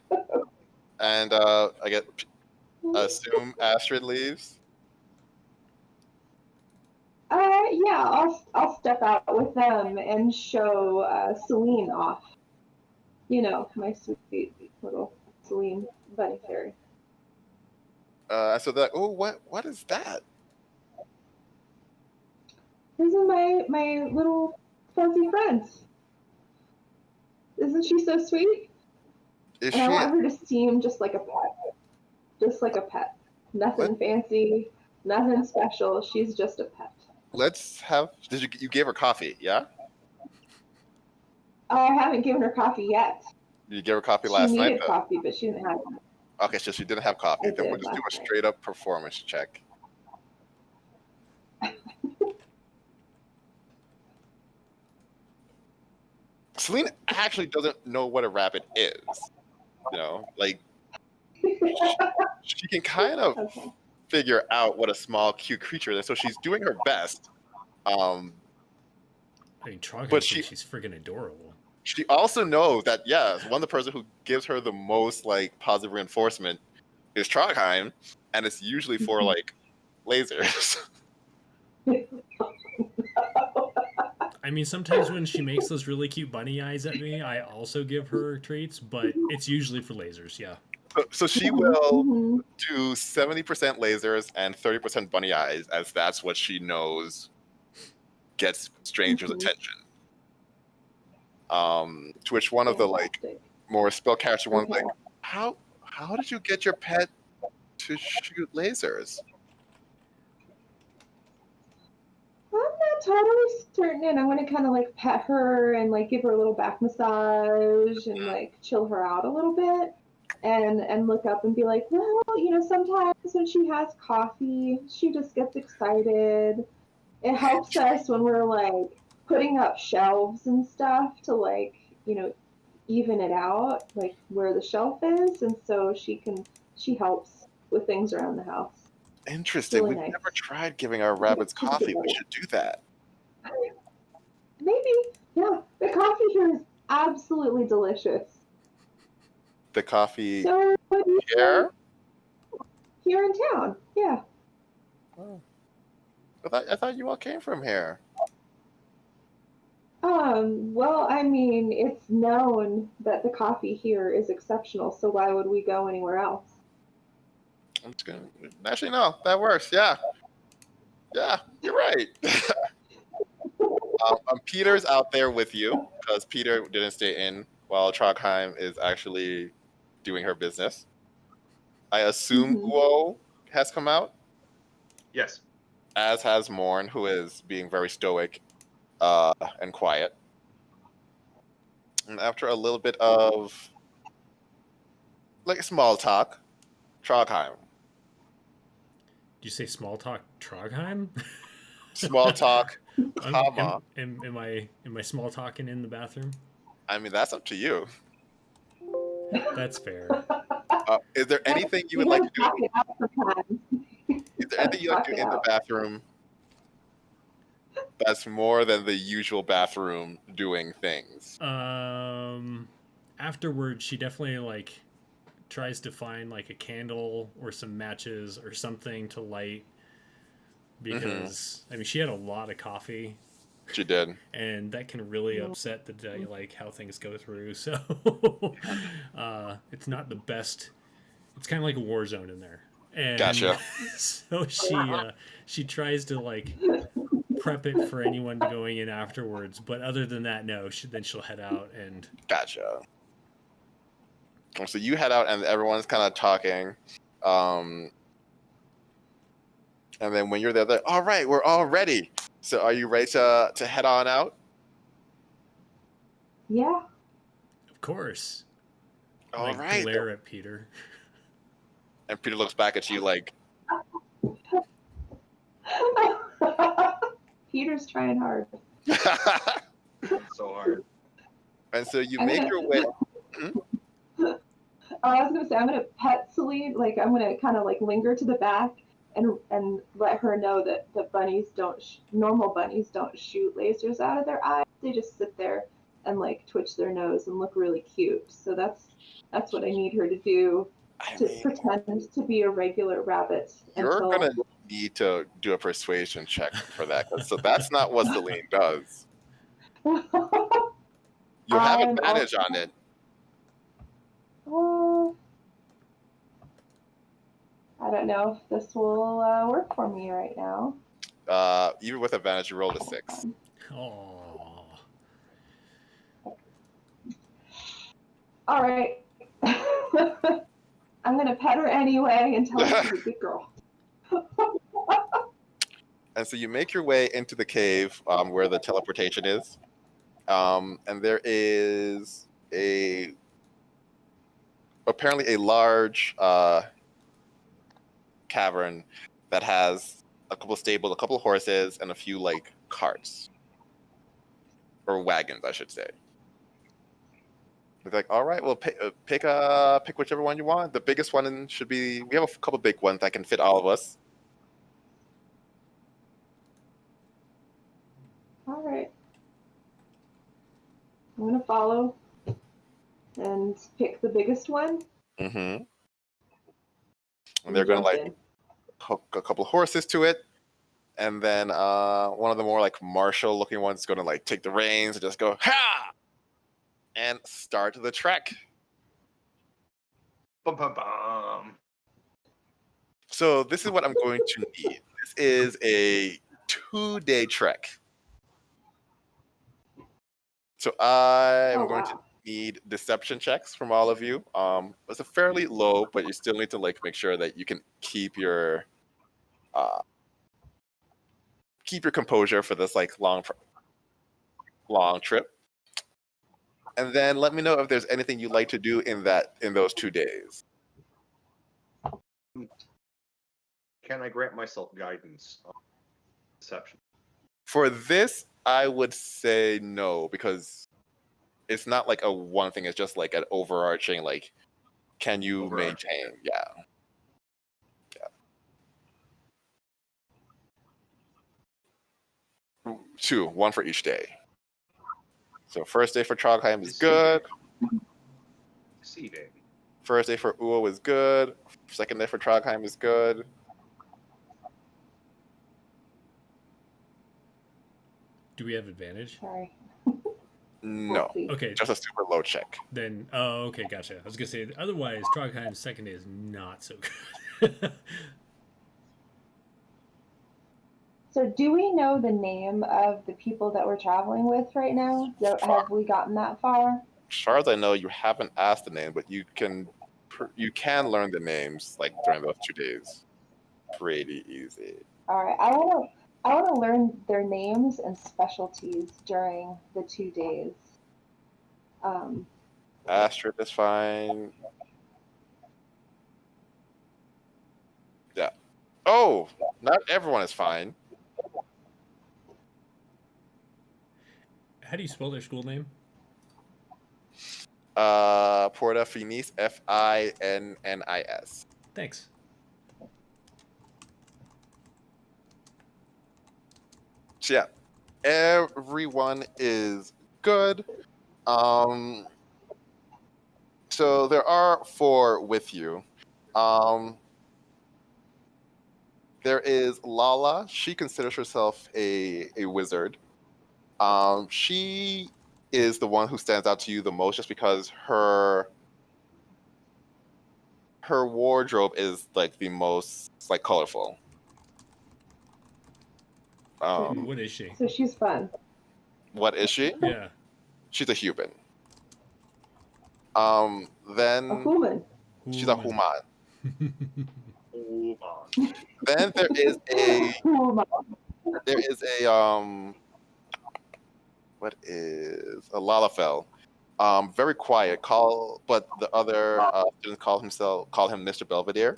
[SPEAKER 1] And I assume Astrid leaves.
[SPEAKER 4] I'll step out with them and show Celine off. You know, my sweet little Celine bunny fairy.
[SPEAKER 1] So they're like, oh, what is that?
[SPEAKER 4] This is my little fuzzy friend. Isn't she so sweet?
[SPEAKER 1] Is
[SPEAKER 4] And I
[SPEAKER 1] she?
[SPEAKER 4] want her to seem just like a pet. Just like a pet. Nothing fancy, nothing special. She's just a pet.
[SPEAKER 1] Let's have. Did you gave her coffee? Yeah.
[SPEAKER 4] I haven't given her coffee yet.
[SPEAKER 1] You gave her coffee last
[SPEAKER 4] She
[SPEAKER 1] night.
[SPEAKER 4] needed coffee, but she didn't have it.
[SPEAKER 1] Okay, so she didn't have coffee.
[SPEAKER 4] I
[SPEAKER 1] Then
[SPEAKER 4] did
[SPEAKER 1] we'll just do a
[SPEAKER 4] last night.
[SPEAKER 1] straight up performance check. Celine actually doesn't know what a rabbit is. You know, like she can kind of
[SPEAKER 4] Okay.
[SPEAKER 1] figure out what a small, cute creature is. So she's doing her best.
[SPEAKER 2] I mean, Trog
[SPEAKER 1] But
[SPEAKER 2] thinks she's friggin' adorable.
[SPEAKER 1] She also knows that one, the person who gives her the most like positive reinforcement is Trogheim, and it's usually for like lasers.
[SPEAKER 2] I mean, sometimes when she makes those really cute bunny eyes at me, I also give her treats, but it's usually for lasers, yeah.
[SPEAKER 1] So she will do 70% lasers and 30% bunny eyes, as that's what she knows gets strangers' attention. To which one of the like more spellcaster ones like, how did you get your pet to shoot lasers?
[SPEAKER 4] I'm not totally certain, and I want to kind of like pet her and like give her a little back massage and like chill her out a little bit, and look up and be like, well, you know, sometimes when she has coffee, she just gets excited. It helps us when we're like putting up shelves and stuff to like, you know, even it out, like where the shelf is, and so she helps with things around the house.
[SPEAKER 1] Interesting.
[SPEAKER 4] Really
[SPEAKER 1] We've
[SPEAKER 4] nice.
[SPEAKER 1] never tried giving our rabbits coffee. We should do that.
[SPEAKER 4] Maybe, yeah. The coffee here is absolutely delicious.
[SPEAKER 1] The coffee
[SPEAKER 4] So
[SPEAKER 1] here?
[SPEAKER 4] Here in town, yeah.
[SPEAKER 1] Oh. I thought you all came from here.
[SPEAKER 4] Well, I mean, it's known that the coffee here is exceptional, so why would we go anywhere else?
[SPEAKER 1] That's good. Actually, no, that works. Yeah, you're right. Peter's out there with you because Peter didn't stay in while Trogheim is actually doing her business. I assume Uo has come out.
[SPEAKER 3] Yes.
[SPEAKER 1] As has Morn, who is being very stoic and quiet. And after a little bit of like small talk, Trogheim.
[SPEAKER 2] Did you say small talk Trogheim?
[SPEAKER 1] Small talk, comma.
[SPEAKER 2] Am I small talking in the bathroom?
[SPEAKER 1] I mean, that's up to you.
[SPEAKER 2] That's fair.
[SPEAKER 1] Is there anything you would like to do? Is there anything you like to do in the bathroom that's more than the usual bathroom doing things?
[SPEAKER 2] Afterwards, she definitely like tries to find like a candle or some matches or something to light because I mean she had a lot of coffee.
[SPEAKER 1] She did,
[SPEAKER 2] and that can really upset the day, like how things go through. So it's not the best. It's kind of like a war zone in there. And
[SPEAKER 1] gotcha.
[SPEAKER 2] So she tries to like prep it for anyone going in afterwards, but other than that, no. Then she'll head out and.
[SPEAKER 1] Gotcha. So you head out and everyone's kind of talking, and then when you're there, they're like, all right, we're all ready. So are you ready to head on out?
[SPEAKER 4] Yeah.
[SPEAKER 2] Of course.
[SPEAKER 1] All right.
[SPEAKER 2] Glare at Peter.
[SPEAKER 1] And Peter looks back at you like.
[SPEAKER 4] Peter's trying hard.
[SPEAKER 3] So hard.
[SPEAKER 1] And so you make your way.
[SPEAKER 4] I was gonna say I'm gonna pet Celine, like I'm gonna kind of like linger to the back and let her know that the bunnies normal bunnies don't shoot lasers out of their eyes. They just sit there and like twitch their nose and look really cute. So that's what I need her to do to pretend to be a regular rabbit.
[SPEAKER 1] You're gonna need to do a persuasion check for that. So that's not what Celine does. You have
[SPEAKER 4] I'm
[SPEAKER 1] advantage on it.
[SPEAKER 4] I don't know if this will work for me right now.
[SPEAKER 1] Even with advantage, you rolled a 6.
[SPEAKER 2] Oh.
[SPEAKER 4] All right. I'm gonna pet her anyway and tell her she's a good girl.
[SPEAKER 1] And so you make your way into the cave where the teleportation is. And there is apparently a large cavern that has a couple of stables, a couple of horses, and a few like carts or wagons, I should say. It's like, all right, well, pick whichever one you want. The biggest one should be. We have a couple big ones that can fit all of us.
[SPEAKER 4] All right. I'm gonna follow and pick the biggest one.
[SPEAKER 1] Mm-hmm. And they're gonna
[SPEAKER 4] jump
[SPEAKER 1] like
[SPEAKER 4] in.
[SPEAKER 1] hook a couple of horses to it, and then one of the more like martial looking ones is gonna like take the reins and just go ha and start the trek.
[SPEAKER 3] Bum bum bum.
[SPEAKER 1] So this is what I'm going to need. This is a 2-day trek. So I'm
[SPEAKER 4] Oh
[SPEAKER 1] going to
[SPEAKER 4] wow.
[SPEAKER 1] need deception checks from all of you. It's a fairly low, but you still need to like make sure that you can keep your composure for this like long trip. And then let me know if there's anything you'd like to do in those 2 days.
[SPEAKER 3] Can I grant myself guidance on deception?
[SPEAKER 1] For this, I would say no, because it's not like a one thing. It's just like an overarching, like, can you maintain? Yeah. 2, 1 for each day. So first day for Trogheim is good.
[SPEAKER 3] Deceiving.
[SPEAKER 1] First day for Uo is good. Second day for Trogheim is good.
[SPEAKER 2] Do we have advantage?
[SPEAKER 4] Sorry.
[SPEAKER 1] No,
[SPEAKER 4] We'll see.
[SPEAKER 2] Okay.
[SPEAKER 1] just a super low check.
[SPEAKER 2] Then, okay, gotcha. I was gonna say otherwise, Trogheim's second day is not so good.
[SPEAKER 4] So do we know the name of the people that we're traveling with right now? Have we gotten that far?
[SPEAKER 1] As far as I know, you haven't asked the name, but you can learn the names like during those 2 days. Pretty easy.
[SPEAKER 4] All right. I want to learn their names and specialties during the 2 days.
[SPEAKER 1] Astrid is fine. Yeah. Oh, not everyone is fine.
[SPEAKER 2] How do you spell their school name?
[SPEAKER 1] Porta Finnis, Finnis.
[SPEAKER 2] Thanks.
[SPEAKER 1] So yeah, everyone is good. So there are 4 with you. There is Lala. She considers herself a wizard. She is the one who stands out to you the most, just because her wardrobe is like the most like colorful.
[SPEAKER 2] What is she?
[SPEAKER 4] So she's fun.
[SPEAKER 1] What is she?
[SPEAKER 2] Yeah.
[SPEAKER 1] She's a human.
[SPEAKER 4] A
[SPEAKER 1] Then
[SPEAKER 4] human.
[SPEAKER 1] she's a human.
[SPEAKER 3] Hold on.
[SPEAKER 1] Then there is a what is a Lalafell. Very quiet. But the other students call him Mr. Belvedere.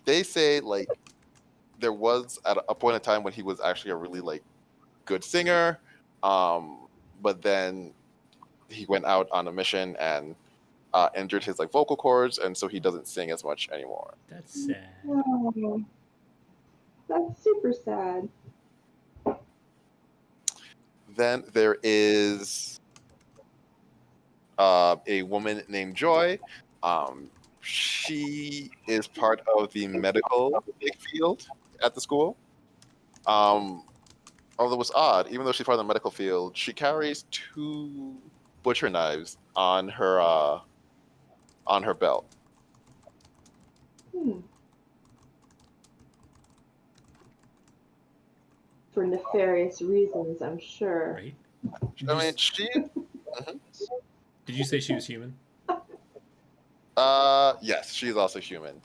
[SPEAKER 1] They say like there was at a point in time when he was actually a really like good singer, but then he went out on a mission and injured his like vocal cords, and so he doesn't sing as much anymore.
[SPEAKER 2] That's sad.
[SPEAKER 4] Oh, that's super sad.
[SPEAKER 1] Then there is a woman named Joy. she is part of the medical field at the school. Although it was odd, even though she's part of the medical field, she carries 2 butcher knives on her belt.
[SPEAKER 4] For nefarious reasons, I'm sure.
[SPEAKER 2] Right?
[SPEAKER 1] I mean, she.
[SPEAKER 2] Did you say she was human?
[SPEAKER 1] Yes, she's also human.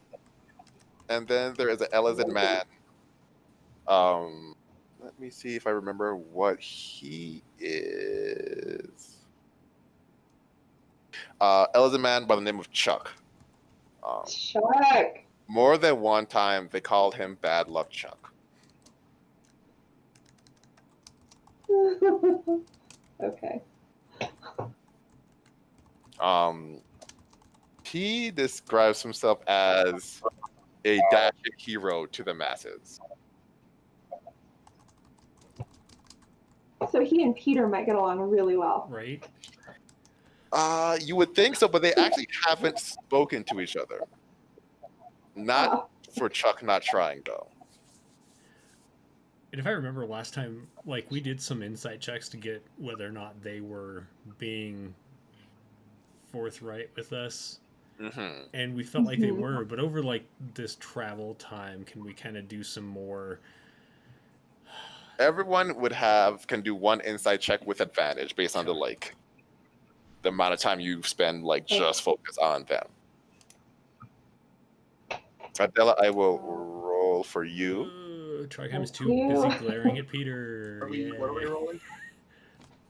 [SPEAKER 1] And then there is an Elizabeth man. Let me see if I remember what he is. Elizabeth man by the name of Chuck.
[SPEAKER 4] Chuck.
[SPEAKER 1] More than one time, they called him Bad Luck Chuck.
[SPEAKER 4] Okay.
[SPEAKER 1] He describes himself as a dashing hero to the masses.
[SPEAKER 4] So he and Peter might get along really well.
[SPEAKER 2] Right?
[SPEAKER 1] You would think so, but they actually haven't spoken to each other. Not for Chuck not trying, though.
[SPEAKER 2] And if I remember last time, like, we did some insight checks to get whether or not they were being forthright with us.
[SPEAKER 1] Mm-hmm.
[SPEAKER 2] And we felt like they were, but over, like, this travel time, can we kind of do some more...
[SPEAKER 1] Everyone can do one insight check with advantage based on the amount of time you spend, just focus on them. Adela, I will roll for you.
[SPEAKER 2] Tricam is too busy glaring at Peter.
[SPEAKER 3] What are we rolling?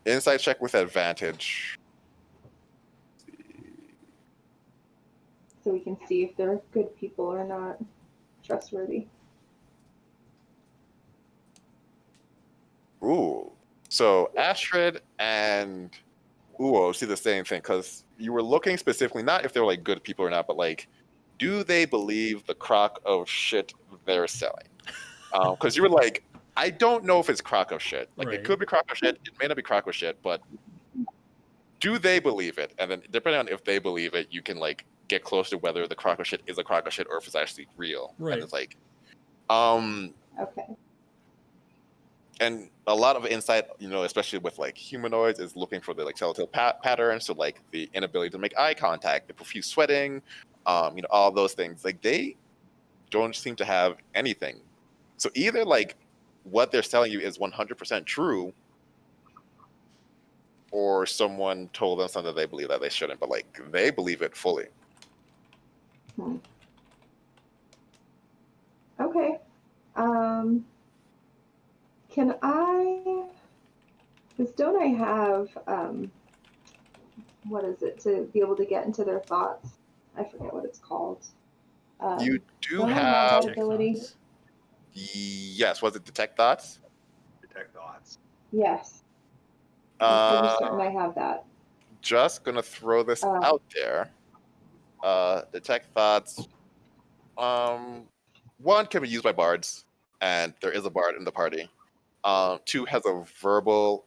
[SPEAKER 1] Insight check with advantage.
[SPEAKER 4] So we can see if they're good people or not trustworthy.
[SPEAKER 1] Ooh. So Astrid and Uo see the same thing, because you were looking specifically, not if they're good people or not, but do they believe the crock of shit they're selling? Because you were like, I don't know if it's crock of shit. It could be crock of shit, it may not be crock of shit, but do they believe it? And then depending on if they believe it, you can get close to whether the crock of shit is a crock of shit or if it's actually real.
[SPEAKER 2] Right.
[SPEAKER 1] And it's
[SPEAKER 4] okay.
[SPEAKER 1] And a lot of insight, especially with humanoids, is looking for the telltale patterns. So the inability to make eye contact, the profuse sweating, all those things. They don't seem to have anything. So either what they're selling you is 100% true, or someone told them something they believe that they shouldn't, but they believe it fully.
[SPEAKER 4] Okay. Can I? Because don't I have what is it, to be able to get into their thoughts? I forget what it's called.
[SPEAKER 1] You do
[SPEAKER 4] don't I
[SPEAKER 1] have
[SPEAKER 4] that ability.
[SPEAKER 1] Yes, was it detect thoughts?
[SPEAKER 3] Detect thoughts.
[SPEAKER 4] Yes. I'm pretty certain I have that.
[SPEAKER 1] Just gonna throw this out there. Detect thoughts. One can be used by bards, and there is a bard in the party. 2 has a verbal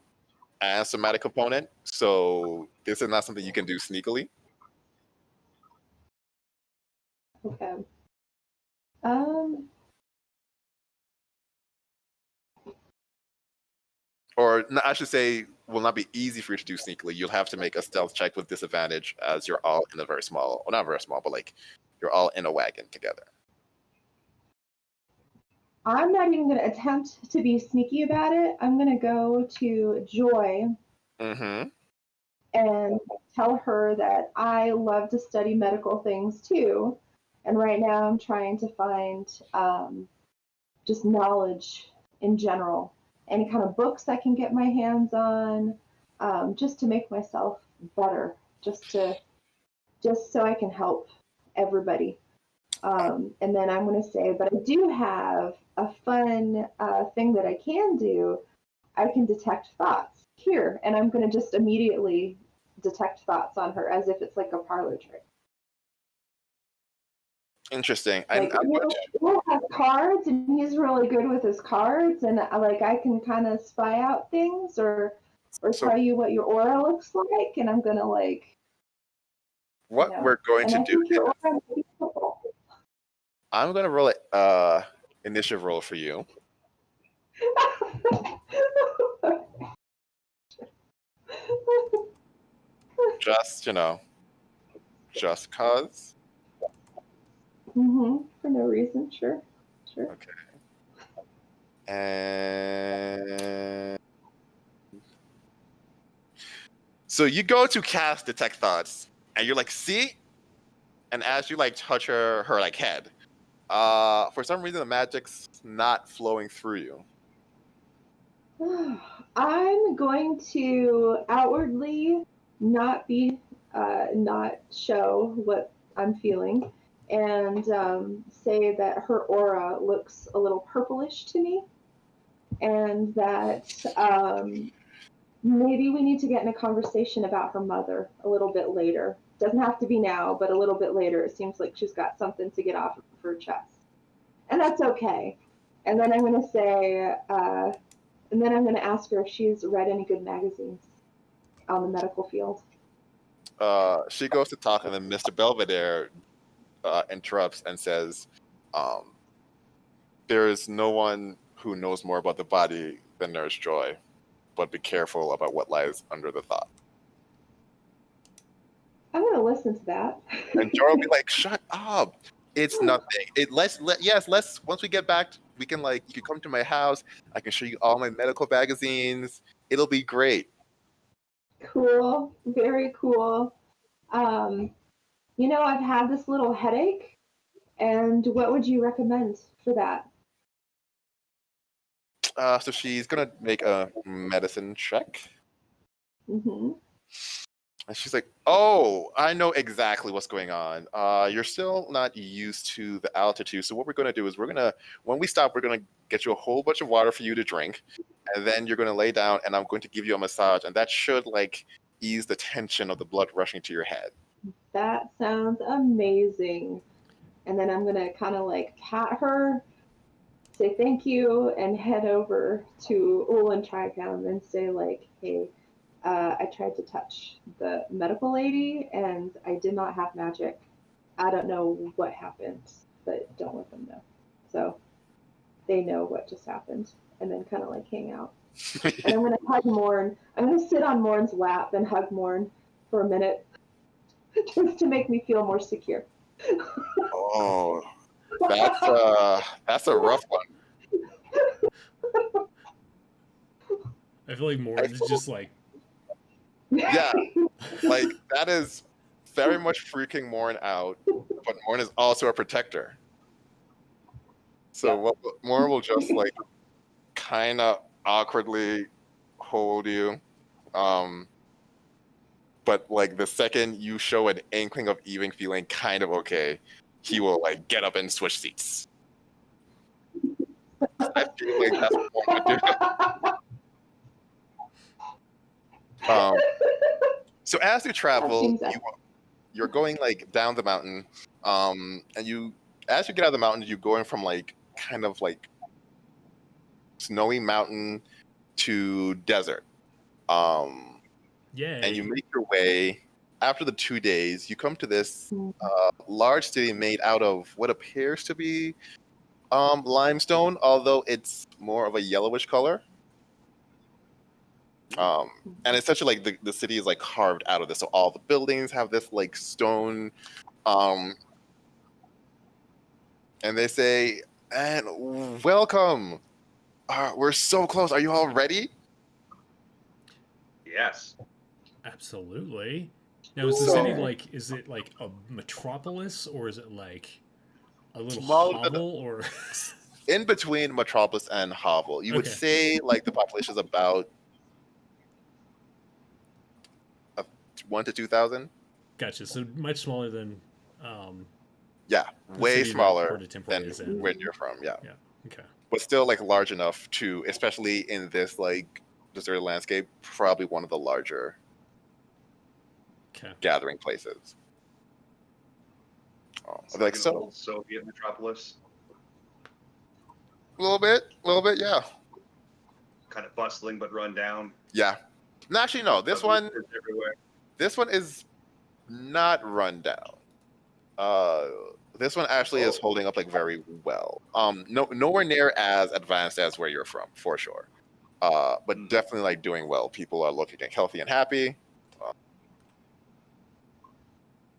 [SPEAKER 1] and somatic component, so this is not something you can do sneakily.
[SPEAKER 4] Okay.
[SPEAKER 1] Or I should say, will not be easy for you to do sneakily. You'll have to make a stealth check with disadvantage, as you're all in a very small, well, not very small, but you're all in a wagon together.
[SPEAKER 4] I'm not even going to attempt to be sneaky about it. I'm going to go to Joy and tell her that I love to study medical things too. And right now I'm trying to find just knowledge in general. Any kind of books I can get my hands on, just to make myself better, just so I can help everybody. And then I'm going to say, but I do have a fun thing that I can do. I can detect thoughts here, and I'm going to just immediately detect thoughts on her as if it's like a parlor trick.
[SPEAKER 1] Interesting.
[SPEAKER 4] Will has cards, and he's really good with his cards, and I can kind of spy out things or tell you what your aura looks like, and I'm going to
[SPEAKER 1] what
[SPEAKER 4] know?
[SPEAKER 1] we're going
[SPEAKER 4] And
[SPEAKER 1] to
[SPEAKER 4] I
[SPEAKER 1] do
[SPEAKER 4] think
[SPEAKER 1] is
[SPEAKER 4] you're already beautiful.
[SPEAKER 1] I'm going to roll initiative roll for you. Just, just cause.
[SPEAKER 4] For no reason, sure.
[SPEAKER 1] Okay. And so you go to cast Detect Thoughts, and you're like, see? And as you like touch her like head, for some reason the magic's not flowing through you.
[SPEAKER 4] I'm going to outwardly not show what I'm feeling, and say that her aura looks a little purplish to me, and that maybe we need to get in a conversation about her mother a little bit later. Doesn't have to be now, but a little bit later. It seems like she's got something to get off of her chest, and that's okay. And then I'm going to say. And then I'm going to ask her if she's read any good magazines on the medical field.
[SPEAKER 1] She goes to talk, and then Mr. Belvedere interrupts and says, there is no one who knows more about the body than Nurse Joy, but be careful about what lies under the thought.
[SPEAKER 4] I'm going to listen to that.
[SPEAKER 1] And Joy will be like, shut up. It's nothing. Let's once we get back, we can you can come to my house. I can show you all my medical magazines. It'll be great.
[SPEAKER 4] Cool. Very cool. I've had this little headache, and what would you recommend for that?
[SPEAKER 1] So she's gonna make a medicine check.
[SPEAKER 4] Mm-hmm.
[SPEAKER 1] And she's like, oh, I know exactly what's going on. You're still not used to the altitude. So what we're going to do is when we stop, we're going to get you a whole bunch of water for you to drink. And then you're going to lay down, and I'm going to give you a massage. And that should ease the tension of the blood rushing to your head.
[SPEAKER 4] That sounds amazing. And then I'm going to kind of pat her, say thank you, and head over to Ul Tricam and say hey, I tried to touch the medical lady, and I did not have magic. I don't know what happened, but don't let them know. So they know what just happened, and then kind of hang out. And I'm going to hug Morn. I'm going to sit on Morn's lap and hug Morn for a minute just to make me feel more secure.
[SPEAKER 1] Oh, that's a rough one.
[SPEAKER 2] I feel like Morn is just
[SPEAKER 1] yeah, that is very much freaking Morn out, but Morn is also a protector. So Morn will just kind of awkwardly hold you, but the second you show an inkling of even feeling kind of okay, he will get up and switch seats. I feel like that's what Morn would do. So as you travel, you're going down the mountain, and as you get out of the mountain, you're going from kind of snowy mountain to desert.
[SPEAKER 2] yeah.
[SPEAKER 1] And you make your way. After the 2 days, you come to this large city made out of what appears to be limestone, although it's more of a yellowish color. And essentially the city is carved out of this, so all the buildings have this stone, and they say, and welcome, we're so close, are you all ready?
[SPEAKER 3] Yes.
[SPEAKER 2] Absolutely. Now is the city is it a metropolis, or is it a little hovel, or
[SPEAKER 1] in between metropolis and hovel? You would say the population is about 1,000 to 2,000.
[SPEAKER 2] Gotcha. So much smaller than
[SPEAKER 1] way smaller
[SPEAKER 2] Porta Temporea
[SPEAKER 1] than
[SPEAKER 2] is in.
[SPEAKER 1] where you're from. Yeah.
[SPEAKER 2] Okay.
[SPEAKER 1] But still large enough to, especially in this deserted landscape, probably one of the larger gathering places.
[SPEAKER 3] It's an old Soviet metropolis.
[SPEAKER 1] A little bit, yeah.
[SPEAKER 3] Kind of bustling but run down.
[SPEAKER 1] Yeah. No, actually, no. This one
[SPEAKER 3] is everywhere.
[SPEAKER 1] This one is not run down. This one actually is holding up like very well. Nowhere near as advanced as where you're from, for sure. But definitely like doing well. People are looking like healthy and happy.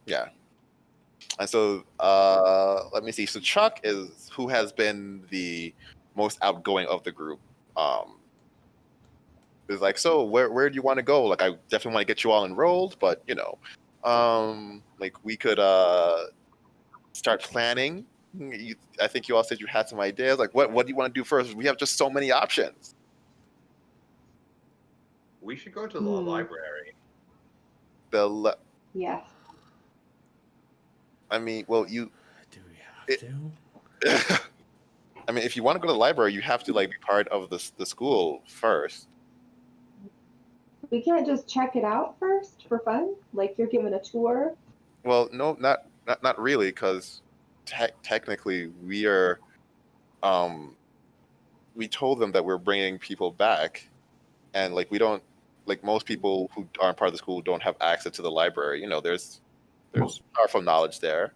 [SPEAKER 1] Yeah. And so let me see. So Chuck is who has been the most outgoing of the group. Is like, so where do you want to go? Like, I definitely want to get you all enrolled, but like we could start planning. I think you all said you had some ideas. Like, what do you want to do first? We have just so many options.
[SPEAKER 3] We should go to the library.
[SPEAKER 4] Yes.
[SPEAKER 1] I mean, well,
[SPEAKER 2] Do we have to?
[SPEAKER 1] I mean, if you want to go to the library, you have to like be part of the school first.
[SPEAKER 4] We can't just check it out first for fun? Like you're giving a tour?
[SPEAKER 1] Well, no, not really, because technically we are. We told them that we're bringing people back, and like we don't, like most people who aren't part of the school don't have access to the library. There's powerful knowledge there.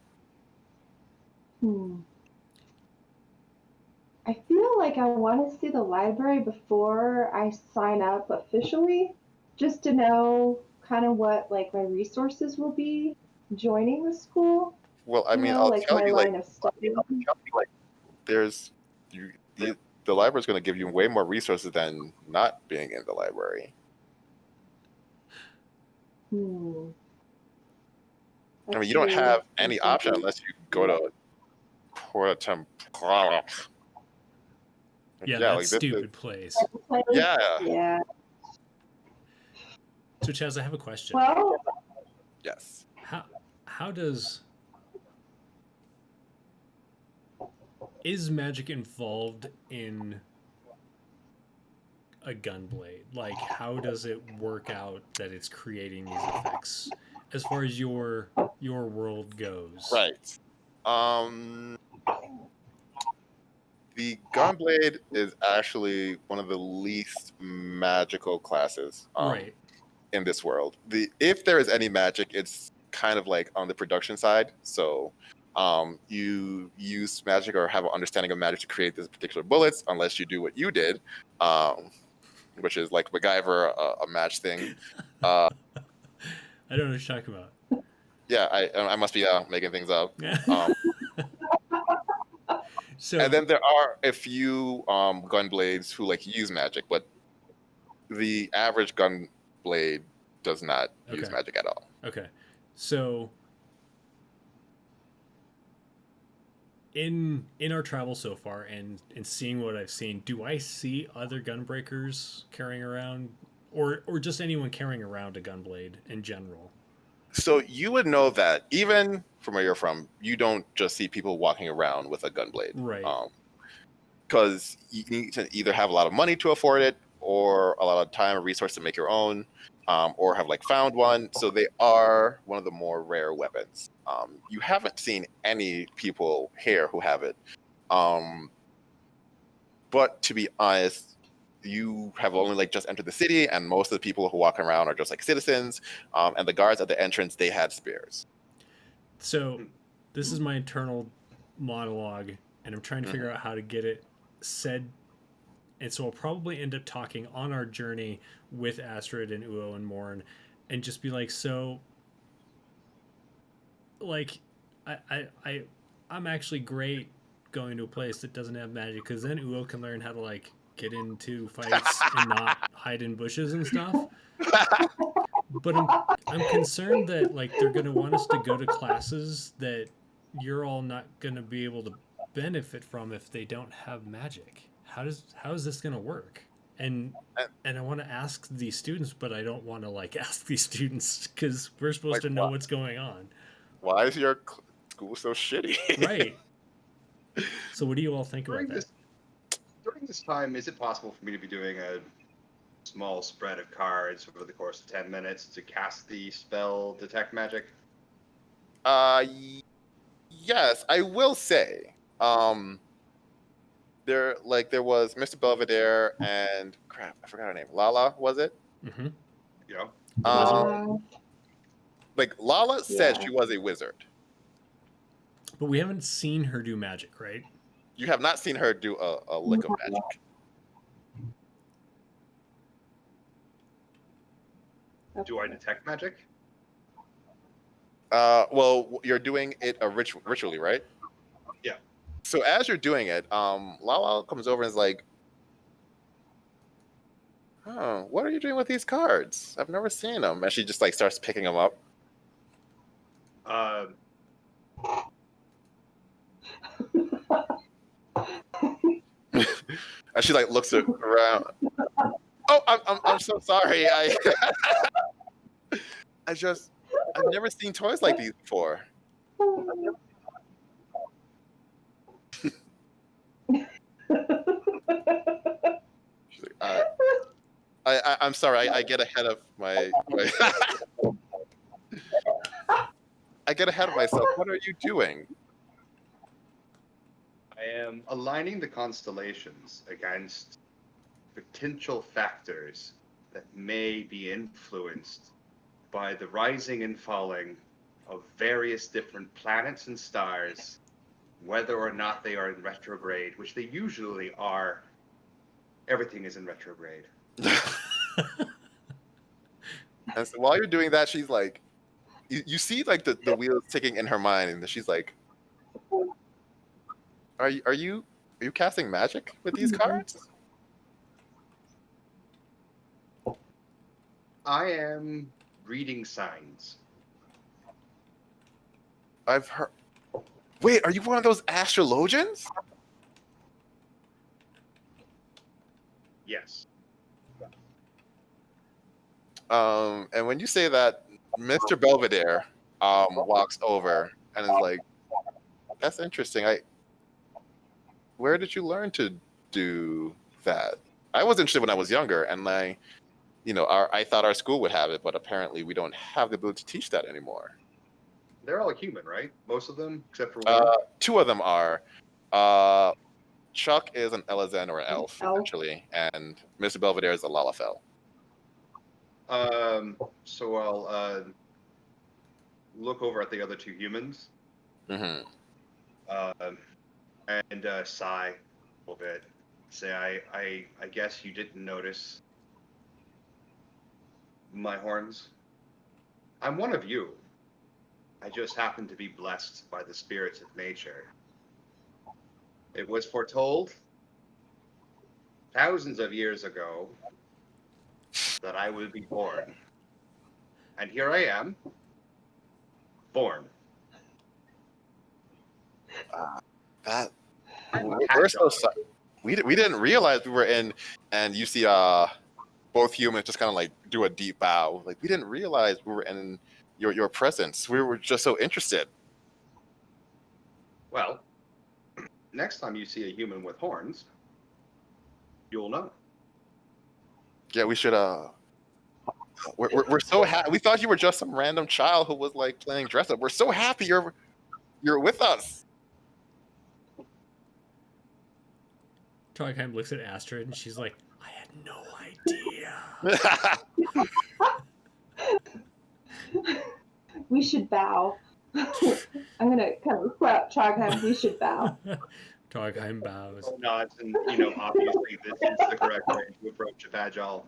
[SPEAKER 4] I feel like I want to see the library before I sign up officially, just to know kind of what like my resources will be joining the school.
[SPEAKER 1] Well, I mean, I'll
[SPEAKER 4] like
[SPEAKER 1] tell
[SPEAKER 4] my
[SPEAKER 1] you,
[SPEAKER 4] line of study.
[SPEAKER 1] there's the library is going to give you way more resources than not being in the library. I mean, you don't have any option unless you go to Porta Temporea.
[SPEAKER 2] Yeah, that stupid place.
[SPEAKER 1] Yeah.
[SPEAKER 4] Yeah.
[SPEAKER 2] So, Chaz, I have a question.
[SPEAKER 4] Well,
[SPEAKER 1] Yes.
[SPEAKER 2] How is magic involved in a gunblade? Like, how does it work out that it's creating these effects as far as your world goes?
[SPEAKER 1] Right. The gunblade is actually one of the least magical classes
[SPEAKER 2] right.
[SPEAKER 1] in this world. If there is any magic, it's kind of like on the production side. So you use magic or have an understanding of magic to create these particular bullets, unless you do what you did, which is like MacGyver, a match thing.
[SPEAKER 2] I don't know what you're talking about.
[SPEAKER 1] Yeah, I must be making things up.
[SPEAKER 2] So,
[SPEAKER 1] and then there are a few gunblades who like use magic, but the average gunblade does not use magic at all.
[SPEAKER 2] Okay. So in our travel so far and seeing what I've seen, do I see other gunbreakers carrying around or just anyone carrying around a gunblade in general?
[SPEAKER 1] So you would know that even from where you're from, you don't just see people walking around with a gunblade.
[SPEAKER 2] Right.
[SPEAKER 1] Because you need to either have a lot of money to afford it or a lot of time or resource to make your own, or have like found one. So they are one of the more rare weapons. You haven't seen any people here who have it. But to be honest, you have only like just entered the city, and most of the people who walk around are just like citizens. And the guards at the entrance, they had spears.
[SPEAKER 2] So this is my internal monologue, and I'm trying to figure out how to get it said. And so I'll probably end up talking on our journey with Astrid and Uo and Morn, and just be like, so, like, I'm actually great going to a place that doesn't have magic, because then Uo can learn how to like get into fights and not hide in bushes and stuff. But I'm concerned that like they're gonna want us to go to classes that you're all not gonna be able to benefit from if they don't have magic. How is this gonna work? And I want to ask these students, but I don't want to like ask these students because we're supposed to know what's going on.
[SPEAKER 1] Why is your school so shitty?
[SPEAKER 2] Right. So what do you all think about that?
[SPEAKER 3] During this time, is it possible for me to be doing a small spread of cards over the course of 10 minutes to cast the spell Detect Magic?
[SPEAKER 1] Yes, I will say. There was Mr. Belvedere and crap, I forgot her name. Lala, was it?
[SPEAKER 2] Mm-hmm.
[SPEAKER 3] Yeah.
[SPEAKER 1] Like Lala said
[SPEAKER 4] Yeah.
[SPEAKER 1] she was a wizard.
[SPEAKER 2] But we haven't seen her do magic, right?
[SPEAKER 1] You have not seen her do a lick of magic.
[SPEAKER 3] Do I detect magic?
[SPEAKER 1] Well, you're doing it ritually, right?
[SPEAKER 3] Yeah.
[SPEAKER 1] So as you're doing it, Lala comes over and is like, "Oh, what are you doing with these cards? I've never seen them." And she just like starts picking them up.
[SPEAKER 3] Uh,
[SPEAKER 1] And she like looks around. Oh, I'm so sorry. I've never seen toys like these before. She's like, I'm sorry. I get ahead of my I get ahead of myself. What are you doing?
[SPEAKER 3] I am aligning the constellations against potential factors that may be influenced by the rising and falling of various different planets and stars, whether or not they are in retrograde, which they usually are. Everything is in retrograde.
[SPEAKER 1] And so while you're doing that, she's like, you see like the wheels ticking in her mind, and she's like, are you casting magic with these cards?
[SPEAKER 3] I am reading signs.
[SPEAKER 1] I've heard. Wait, are you one of those astrologians?
[SPEAKER 3] Yes.
[SPEAKER 1] And when you say that, Mr. Belvedere walks over and is like, "That's interesting. Where did you learn to do that? I was interested when I was younger, and I thought our school would have it, but apparently we don't have the ability to teach that anymore."
[SPEAKER 3] They're all human, right? Most of them, except for one.
[SPEAKER 1] Two of them are. Chuck is an Elizan or an elf, essentially, and Mr. Belvedere is a Lalafell.
[SPEAKER 3] So I'll look over at the other two humans.
[SPEAKER 1] Mm-hmm.
[SPEAKER 3] And sigh a little bit. Say, I guess you didn't notice my horns. I'm one of you. I just happen to be blessed by the spirits of nature. It was foretold thousands of years ago that I would be born. And here I am, born.
[SPEAKER 1] We're so sorry. We didn't realize we were in, and you see both humans just kind of like do a deep bow. Like, we didn't realize we were in your presence. We were just so interested.
[SPEAKER 3] Well, next time you see a human with horns, you'll know.
[SPEAKER 1] Yeah, we should. We're so happy. We thought you were just some random child who was like playing dress up. We're so happy you're with us.
[SPEAKER 2] Trogheim looks at Astrid and she's like, I had no idea.
[SPEAKER 4] We should bow. I'm gonna kind of clap Trogheim. We should bow.
[SPEAKER 2] Trogheim bows.
[SPEAKER 3] Nods, and obviously this is the correct way to approach a Pagel.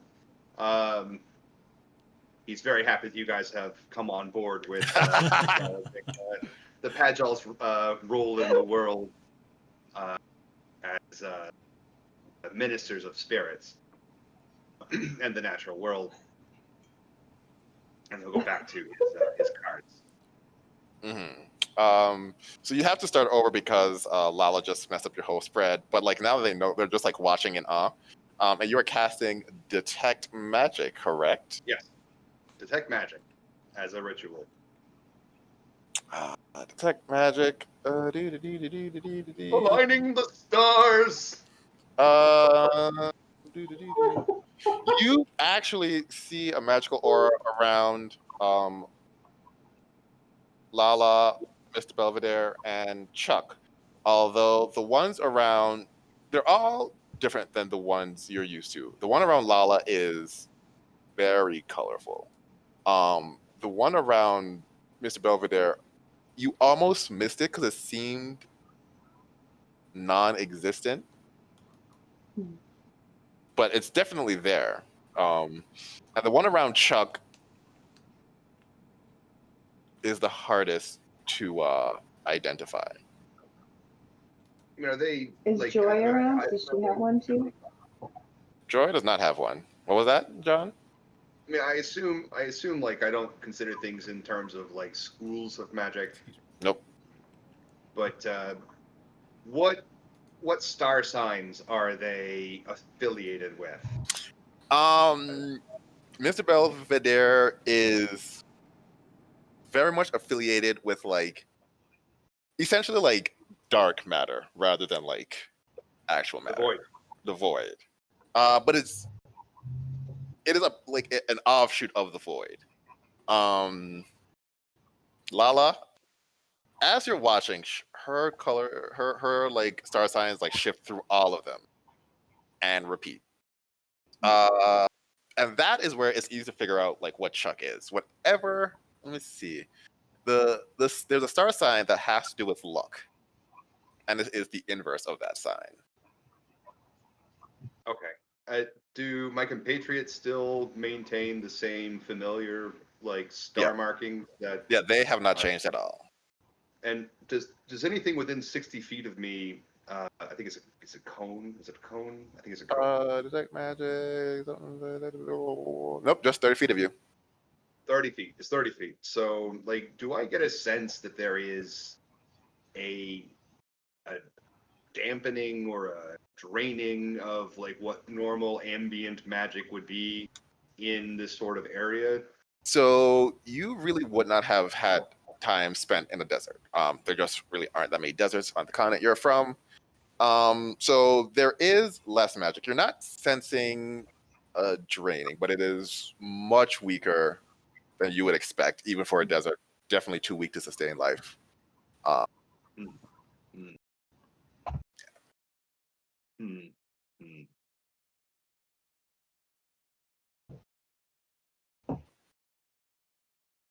[SPEAKER 3] He's very happy that you guys have come on board with the Pagel's role in the world as ministers of spirits and the natural world. And he'll go back to his cards.
[SPEAKER 1] Mm-hmm. So you have to start over because Lala just messed up your whole spread. But like now that they know, they're just like watching in awe. And you are casting Detect Magic, correct?
[SPEAKER 3] Yes. Detect Magic as a ritual.
[SPEAKER 1] Detect Magic.
[SPEAKER 3] Aligning the stars.
[SPEAKER 1] You actually see a magical aura around Lala, Mr. Belvedere, and Chuck. Although the ones around, they're all different than the ones you're used to. The one around Lala is very colorful. The the one around Mr. Belvedere, you almost missed it because it seemed non-existent, but it's definitely there. And the one around Chuck is the hardest to identify.
[SPEAKER 3] I mean, are they
[SPEAKER 4] Is
[SPEAKER 3] like
[SPEAKER 4] Joy around? Does she have one too?
[SPEAKER 1] Joy does not have one. What was that, John?
[SPEAKER 3] I mean, I assume like I don't consider things in terms of like schools of magic.
[SPEAKER 1] Nope.
[SPEAKER 3] But what star signs are they affiliated with?
[SPEAKER 1] Mr. Belvedere is very much affiliated with like essentially like dark matter rather than like actual matter.
[SPEAKER 3] The void.
[SPEAKER 1] The void. But it is an offshoot of the void. Lala, as you're watching, her color, her like star signs like shift through all of them and repeat. And that is where it's easy to figure out like what Chuck is. Whatever. Let me see. There's a star sign that has to do with luck, and it is the inverse of that sign.
[SPEAKER 3] Okay. Do my compatriots still maintain the same familiar like star marking that?
[SPEAKER 1] Yeah, they have not changed at all.
[SPEAKER 3] And does anything within 60 feet of me? I think it's a cone. Is it a cone? I think it's a cone.
[SPEAKER 1] Detect magic. Nope, just 30 feet of you.
[SPEAKER 3] 30 feet. It's 30 feet. So, like, do I get a sense that there is a dampening or a draining of like what normal ambient magic would be in this sort of area?
[SPEAKER 1] So you really would not have had time spent in the desert. There just really aren't that many deserts on the continent you're from. So there is less magic. You're not sensing draining, but it is much weaker than you would expect, even for a desert. Definitely too weak to sustain life.
[SPEAKER 3] Hmm. Hmm. Hmm. Hmm.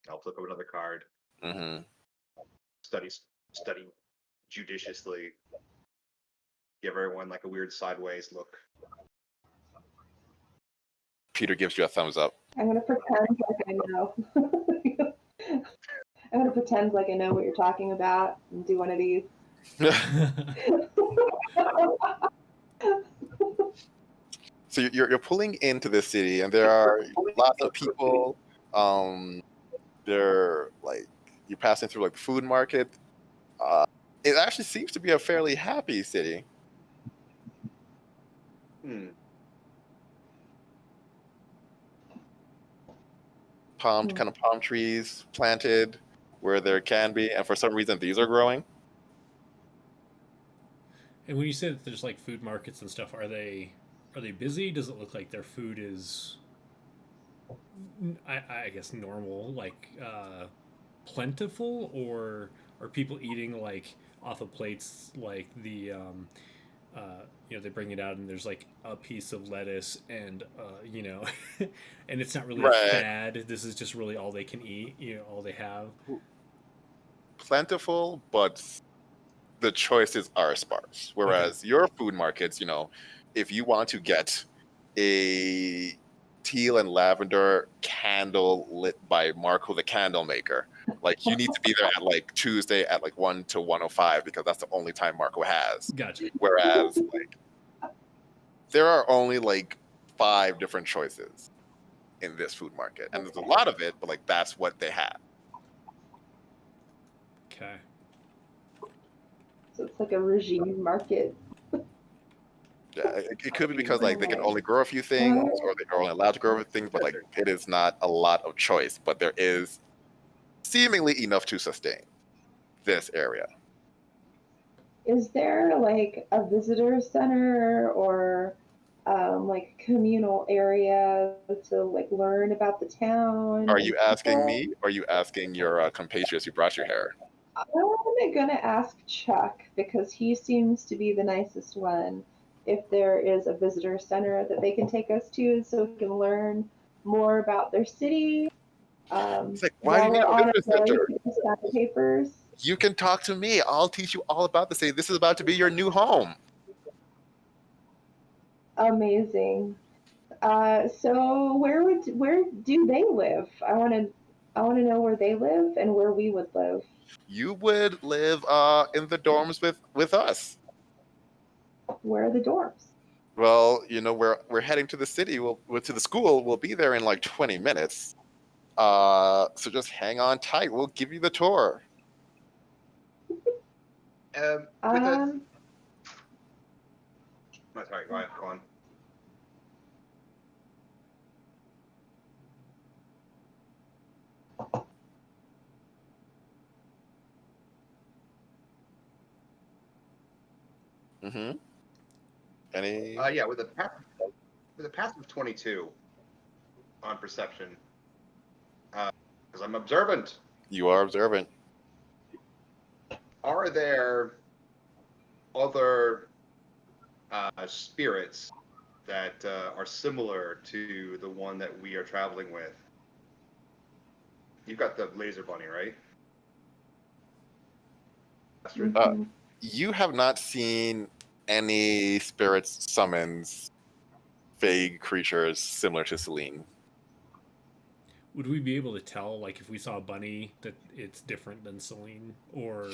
[SPEAKER 3] I'll flip up another card.
[SPEAKER 1] Mm-hmm.
[SPEAKER 3] Study judiciously. Give everyone like a weird sideways look.
[SPEAKER 1] Peter gives you a thumbs up.
[SPEAKER 4] I'm gonna pretend like I know. I'm gonna pretend like I know what you're talking about and do one of these.
[SPEAKER 1] So you're pulling into this city, and there are lots of people. They're like you're passing through like the food market. It actually seems to be a fairly happy city. Palm trees planted where there can be, and for some reason these are growing.
[SPEAKER 2] And when you say that there's like food markets and stuff, are they busy? Does it look like their food is, I guess, normal, like plentiful, or are people eating like off of plates like the they bring it out and there's like a piece of lettuce and and it's not really a fad. This is just really all they can eat, all they have.
[SPEAKER 1] Plentiful, but the choices are sparse. Whereas your food markets, if you want to get a teal and lavender candle lit by Marco the candle maker, like you need to be there at like Tuesday at like 1 to 1:05 because that's the only time Marco has.
[SPEAKER 2] Gotcha.
[SPEAKER 1] Whereas like there are only like 5 different choices in this food market, and there's a lot of it, but like that's what they have.
[SPEAKER 2] Okay.
[SPEAKER 4] So it's like a regime market.
[SPEAKER 1] Yeah, it could be because like they can only grow a few things, or they're only allowed to grow a thing, but like it is not a lot of choice. But there is seemingly enough to sustain this area.
[SPEAKER 4] Is there like a visitor center or like communal area to like learn about the town?
[SPEAKER 1] Are you asking me, or are you asking your compatriots who brought you here?
[SPEAKER 4] I'm gonna ask Chuck because he seems to be the nicest one. If there is a visitor center that they can take us to so we can learn more about their city,
[SPEAKER 1] It's like, why do you
[SPEAKER 4] While
[SPEAKER 1] need
[SPEAKER 4] we're
[SPEAKER 1] a
[SPEAKER 4] on
[SPEAKER 1] visitor
[SPEAKER 4] our way,
[SPEAKER 1] center?
[SPEAKER 4] can you sign papers.
[SPEAKER 1] You can talk to me. I'll teach you all about this. Say, this is about to be your new home.
[SPEAKER 4] Amazing. So where do they live? I want to know where they live and where we would live.
[SPEAKER 1] You would live in the dorms with us.
[SPEAKER 4] Where are the dorms?
[SPEAKER 1] Well, we're heading to the city. We'll to the school. We'll be there in like 20 minutes. So just hang on tight. We'll give you the tour.
[SPEAKER 3] With a,
[SPEAKER 4] Um,
[SPEAKER 3] oh, sorry, go on.
[SPEAKER 1] Mm-hmm. Any?
[SPEAKER 3] Yeah, with a pass of 22 on perception, because I'm observant.
[SPEAKER 1] You are observant.
[SPEAKER 3] Are there other spirits that are similar to the one that we are traveling with? You've got the laser bunny, right?
[SPEAKER 4] mhm.
[SPEAKER 1] You have not seen any spirits summons vague creatures similar to Celine.
[SPEAKER 2] Would we be able to tell, like, if we saw a bunny, that it's different than Celine, or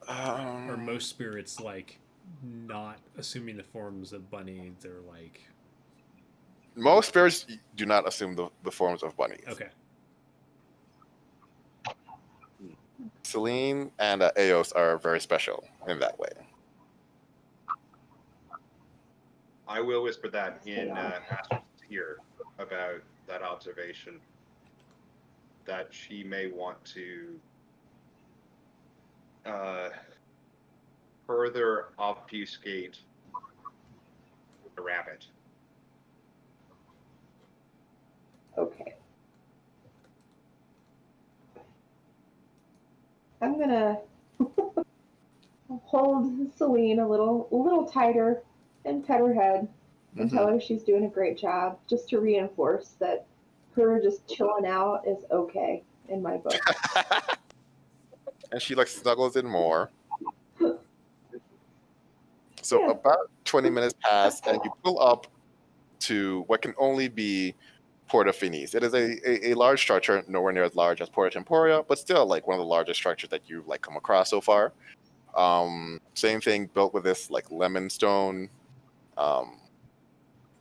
[SPEAKER 2] are most spirits like not assuming the forms of bunnies? They're like,
[SPEAKER 1] most spirits do not assume the forms of bunnies.
[SPEAKER 2] okay,
[SPEAKER 1] Celine and Eos are very special in that way.
[SPEAKER 3] I will whisper that in Astra's ear about that observation, that she may want to further obfuscate the rabbit.
[SPEAKER 4] Okay. I'm gonna hold Celine a little tighter and pet her head and tell her she's doing a great job, just to reinforce that her just chilling out is okay in my book.
[SPEAKER 1] And she like snuggles in more. So
[SPEAKER 4] Yeah.
[SPEAKER 1] about 20 minutes pass, and you pull up to what can only be Porta Finnis. It is a large structure, nowhere near as large as Porta Temporea, but still like one of the largest structures that you've like come across so far. Same thing, built with this like lemon stone.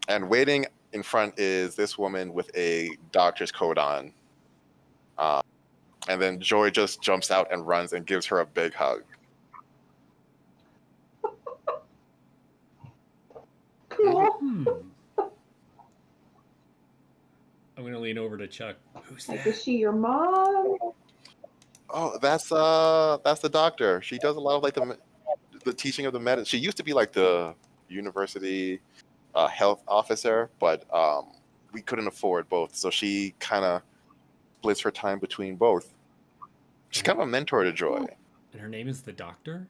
[SPEAKER 1] And waiting in front is this woman with a doctor's coat on. And then Joy just jumps out and runs and gives her a big hug.
[SPEAKER 4] Cool.
[SPEAKER 2] I'm gonna lean over to Chuck. Who's
[SPEAKER 4] Like,
[SPEAKER 2] that?
[SPEAKER 4] is she your mom?
[SPEAKER 1] Oh, that's the doctor. She does a lot of like the teaching of the medicine. She used to be like the university health officer, but we couldn't afford both, so she kind of splits her time between both. She's kind of a mentor to Joy.
[SPEAKER 2] And her name is the Doctor?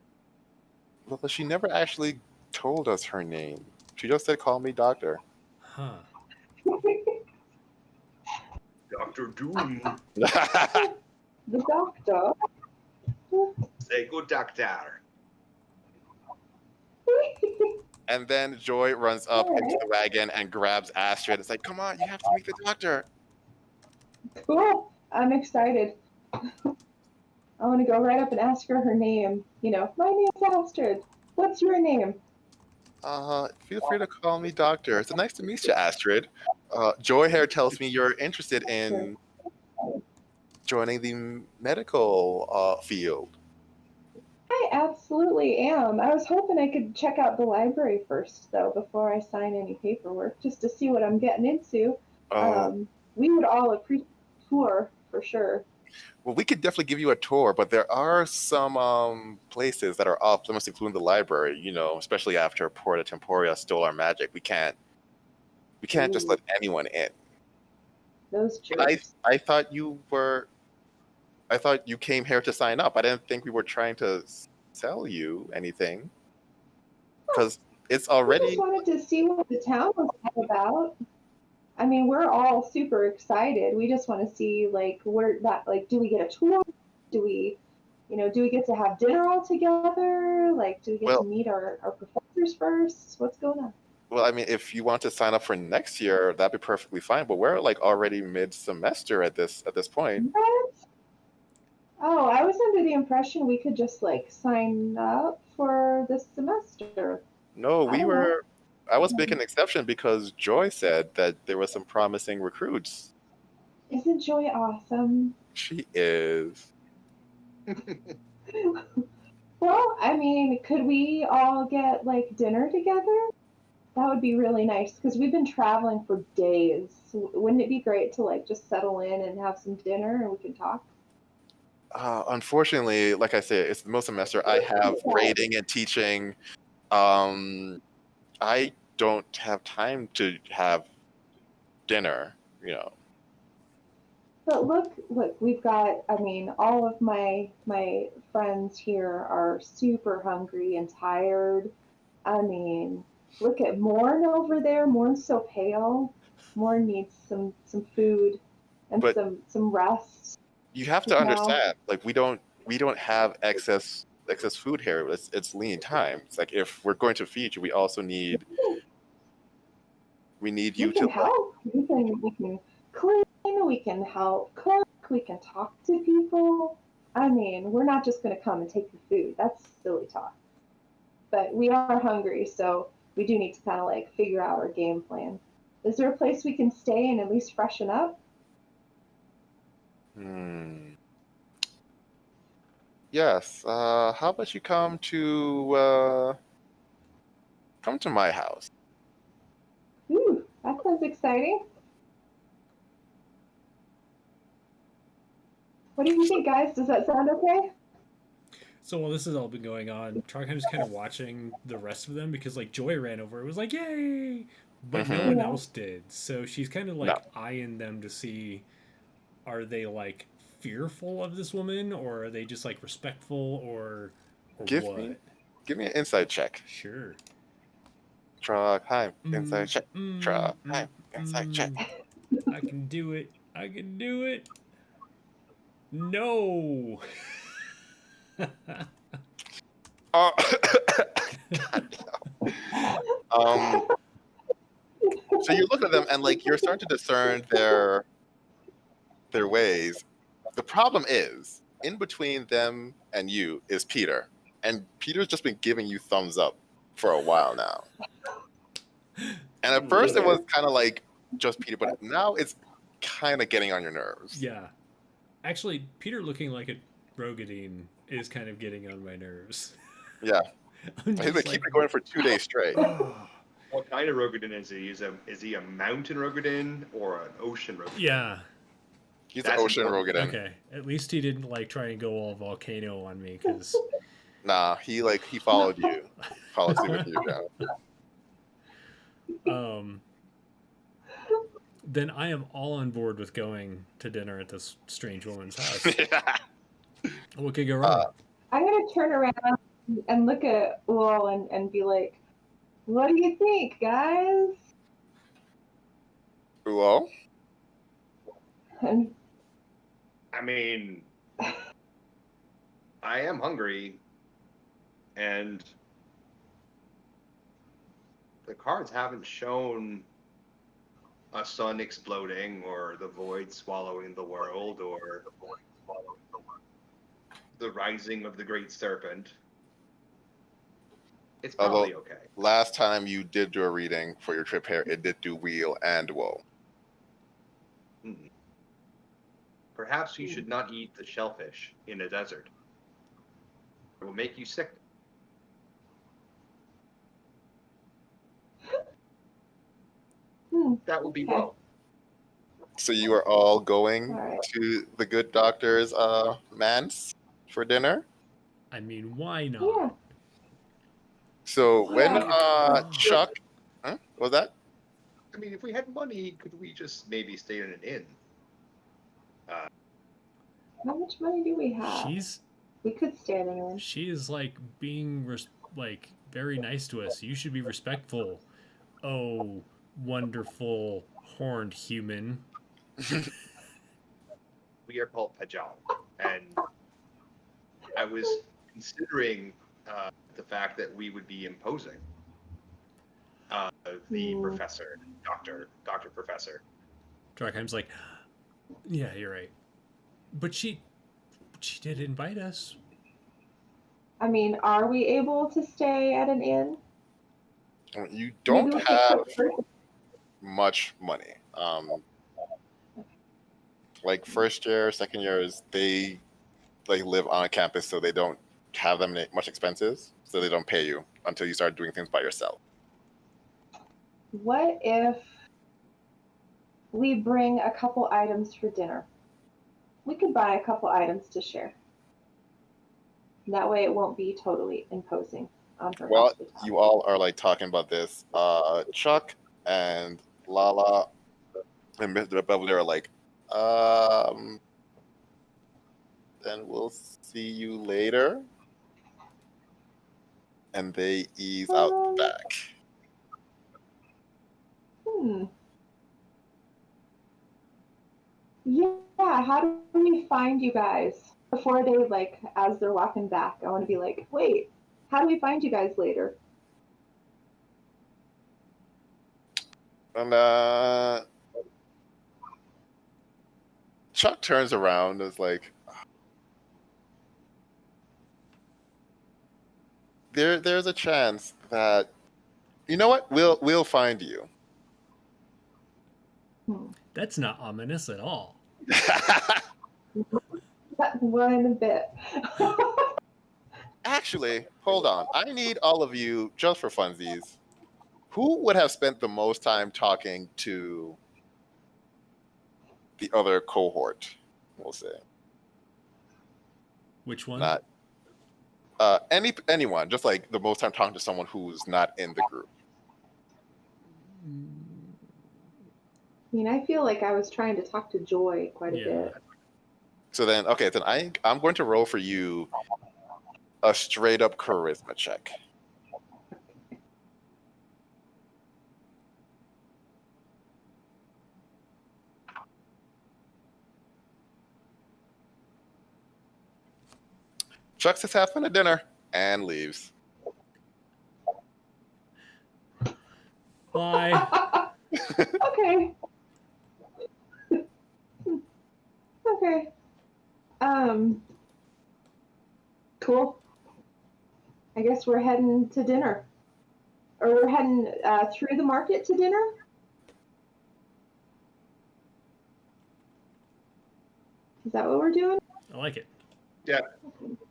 [SPEAKER 1] Well, she never actually told us her name. She just said, "Call me Doctor."
[SPEAKER 2] Huh.
[SPEAKER 3] Dr. Doom.
[SPEAKER 4] The doctor.
[SPEAKER 3] Say good doctor.
[SPEAKER 1] And then Joy runs up
[SPEAKER 4] All
[SPEAKER 1] into
[SPEAKER 4] right.
[SPEAKER 1] the wagon and grabs Astrid. It's like, "Come on, you have to meet the doctor."
[SPEAKER 4] Cool. I'm excited. I want to go right up and ask her name. My name's Astrid. What's your name?
[SPEAKER 1] Feel free to call me Doctor. It's nice to meet you, Astrid. Joy here tells me you're interested in joining the medical field.
[SPEAKER 4] I absolutely am. I was hoping I could check out the library first, though, before I sign any paperwork, just to see what I'm getting into. We would all appreciate a tour, for sure.
[SPEAKER 1] Well, we could definitely give you a tour, but there are some places that are off limits, including the library. Especially after Porta Temporea stole our magic, we can't just let anyone in.
[SPEAKER 4] Those jerks.
[SPEAKER 1] I thought you came here to sign up. I didn't think we were trying to sell you anything, because it's
[SPEAKER 4] I
[SPEAKER 1] already.
[SPEAKER 4] just wanted to see what the town was all about. I mean, we're all super excited. We just want to see like where that like do we get a tour? Do we do we get to have dinner all together? Like do we get to
[SPEAKER 1] Well,
[SPEAKER 4] meet our professors first? What's going on?
[SPEAKER 1] well, I mean, if you want to sign up for next year, that'd be perfectly fine. But we're like already mid-semester at this point.
[SPEAKER 4] What? Oh, I was under the impression we could just like sign up for this semester.
[SPEAKER 1] No,
[SPEAKER 4] I don't know.
[SPEAKER 1] I was making an exception because Joy said that there were some promising recruits.
[SPEAKER 4] Isn't Joy awesome?
[SPEAKER 1] She is.
[SPEAKER 4] Well, I mean, could we all get like dinner together? That would be really nice because we've been traveling for days. Wouldn't it be great to like just settle in and have some dinner and we can talk?
[SPEAKER 1] Unfortunately, like I said, it's the most semester. I have grading and teaching. I don't have time to have dinner, you know.
[SPEAKER 4] But look, we've got, I mean, all of my friends here are super hungry and tired. I mean, look at Morn over there. Morn's so pale. Morn needs some food and
[SPEAKER 1] But
[SPEAKER 4] some rest.
[SPEAKER 1] you have to understand, like we don't have excess food here. It's lean time. It's like if we're going to feed you, we also need you
[SPEAKER 4] We can
[SPEAKER 1] to
[SPEAKER 4] help. We can clean. We can help cook. We can talk to people. I mean, we're not just going to come and take your food. That's silly talk. But we are hungry, so we do need to kind of like figure out our game plan. Is there a place we can stay and at least freshen up?
[SPEAKER 1] Yes. How about you come to my house?
[SPEAKER 4] Ooh, that sounds exciting. What do you think, guys? Does that sound okay?
[SPEAKER 2] So while this has all been going on, Trondheim's kind of watching the rest of them because like Joy ran over, it was like yay, but no one
[SPEAKER 4] Yeah.
[SPEAKER 2] else did. So she's kind of like
[SPEAKER 1] No.
[SPEAKER 2] eyeing them to see, are they like fearful of this woman or are they just like respectful or
[SPEAKER 1] Give
[SPEAKER 2] what?
[SPEAKER 1] me an insight check.
[SPEAKER 2] Sure.
[SPEAKER 1] Trondheim, insight check. Trondheim, insight check.
[SPEAKER 2] I can do it. I can do it. No.
[SPEAKER 1] Oh, God, no. So you look at them and like you're starting to discern their ways. The problem is, in between them and you is Peter, and Peter's just been giving you thumbs up for a while now. And at first it was kind of like just Peter, but now it's kind of getting on your nerves.
[SPEAKER 2] Yeah. Actually, Peter looking like a Rogadine is kind of getting on my nerves.
[SPEAKER 1] Yeah.
[SPEAKER 2] I'm
[SPEAKER 1] He's
[SPEAKER 2] just
[SPEAKER 1] been keeping it going for 2 days straight.
[SPEAKER 3] What kind of Rogadin is he? Is he a mountain Rogadin or an ocean Rogadin?
[SPEAKER 2] Yeah.
[SPEAKER 1] He's an ocean Rogadin.
[SPEAKER 2] Okay. At least he didn't like try and go all volcano on me because
[SPEAKER 1] Nah, he followed you. Followed suit with you, John.
[SPEAKER 2] Then I am all on board with going to dinner at this strange woman's house.
[SPEAKER 1] Yeah.
[SPEAKER 2] What could go wrong?
[SPEAKER 4] I'm gonna turn around and look at Will and be like, "What do you think, guys?"
[SPEAKER 1] Well,
[SPEAKER 4] And
[SPEAKER 3] I mean, I am hungry, and the cards haven't shown a sun exploding or the void swallowing the world or the rising of the great serpent. It's probably okay.
[SPEAKER 1] last time you did do a reading for your trip here, it did do wheel and woe.
[SPEAKER 3] Perhaps you should not eat the shellfish in a desert. It will make you sick. That would be well.
[SPEAKER 1] So you are all going
[SPEAKER 4] All right.
[SPEAKER 1] to the good doctor's manse for dinner?
[SPEAKER 2] I mean, why not?
[SPEAKER 4] yeah,
[SPEAKER 1] So when
[SPEAKER 4] Yeah.
[SPEAKER 1] Chuck, what was that?
[SPEAKER 3] I mean, if we had money, could we just maybe stay in an inn?
[SPEAKER 4] how much money do we have? We could stay there.
[SPEAKER 2] She is like being like very nice to us. You should be respectful. Oh, wonderful horned human.
[SPEAKER 3] We are called Pajal, and I was considering the fact that we would be imposing the professor, Doctor Professor.
[SPEAKER 2] Drakheim's like, yeah, you're right. But she did invite us.
[SPEAKER 4] I mean, are we able to stay at an inn?
[SPEAKER 1] You
[SPEAKER 4] Maybe
[SPEAKER 1] don't
[SPEAKER 4] we could
[SPEAKER 1] have
[SPEAKER 4] put first-
[SPEAKER 1] much money. Like first year, second years, they like live on campus, so they don't have them much expenses, so they don't pay you until you start doing things by yourself.
[SPEAKER 4] What if we bring a couple items for dinner? We could buy a couple items to share. That way it won't be totally imposing on her.
[SPEAKER 1] Well,
[SPEAKER 4] hospitality.
[SPEAKER 1] you all are like talking about this. Chuck and Lala and Mr. Beverly are like, then we'll see you later. And they ease out back.
[SPEAKER 4] Yeah, how do we find you guys? Before they, like, as they're walking back, I want to be like, wait, how do we find you guys later?
[SPEAKER 1] And Chuck turns around and is like, there's a chance that, you know what, we'll find you.
[SPEAKER 2] That's not ominous at all.
[SPEAKER 4] That one bit.
[SPEAKER 1] Actually, hold on. I need all of you, just for funsies, who would have spent the most time talking to the other cohort, we'll say.
[SPEAKER 2] Which one?
[SPEAKER 1] Not anyone, just like the most time talking to someone who's not in the group.
[SPEAKER 4] I mean, I feel like I was trying to talk to Joy quite a bit.
[SPEAKER 1] So then, okay, then I'm going to roll for you a straight up charisma check. Chuck says have fun at dinner and leaves.
[SPEAKER 2] Bye.
[SPEAKER 4] Okay. Okay. Cool. I guess we're heading to dinner. Or we're heading through the market to dinner? Is that what we're doing?
[SPEAKER 2] I like it.
[SPEAKER 3] Yeah.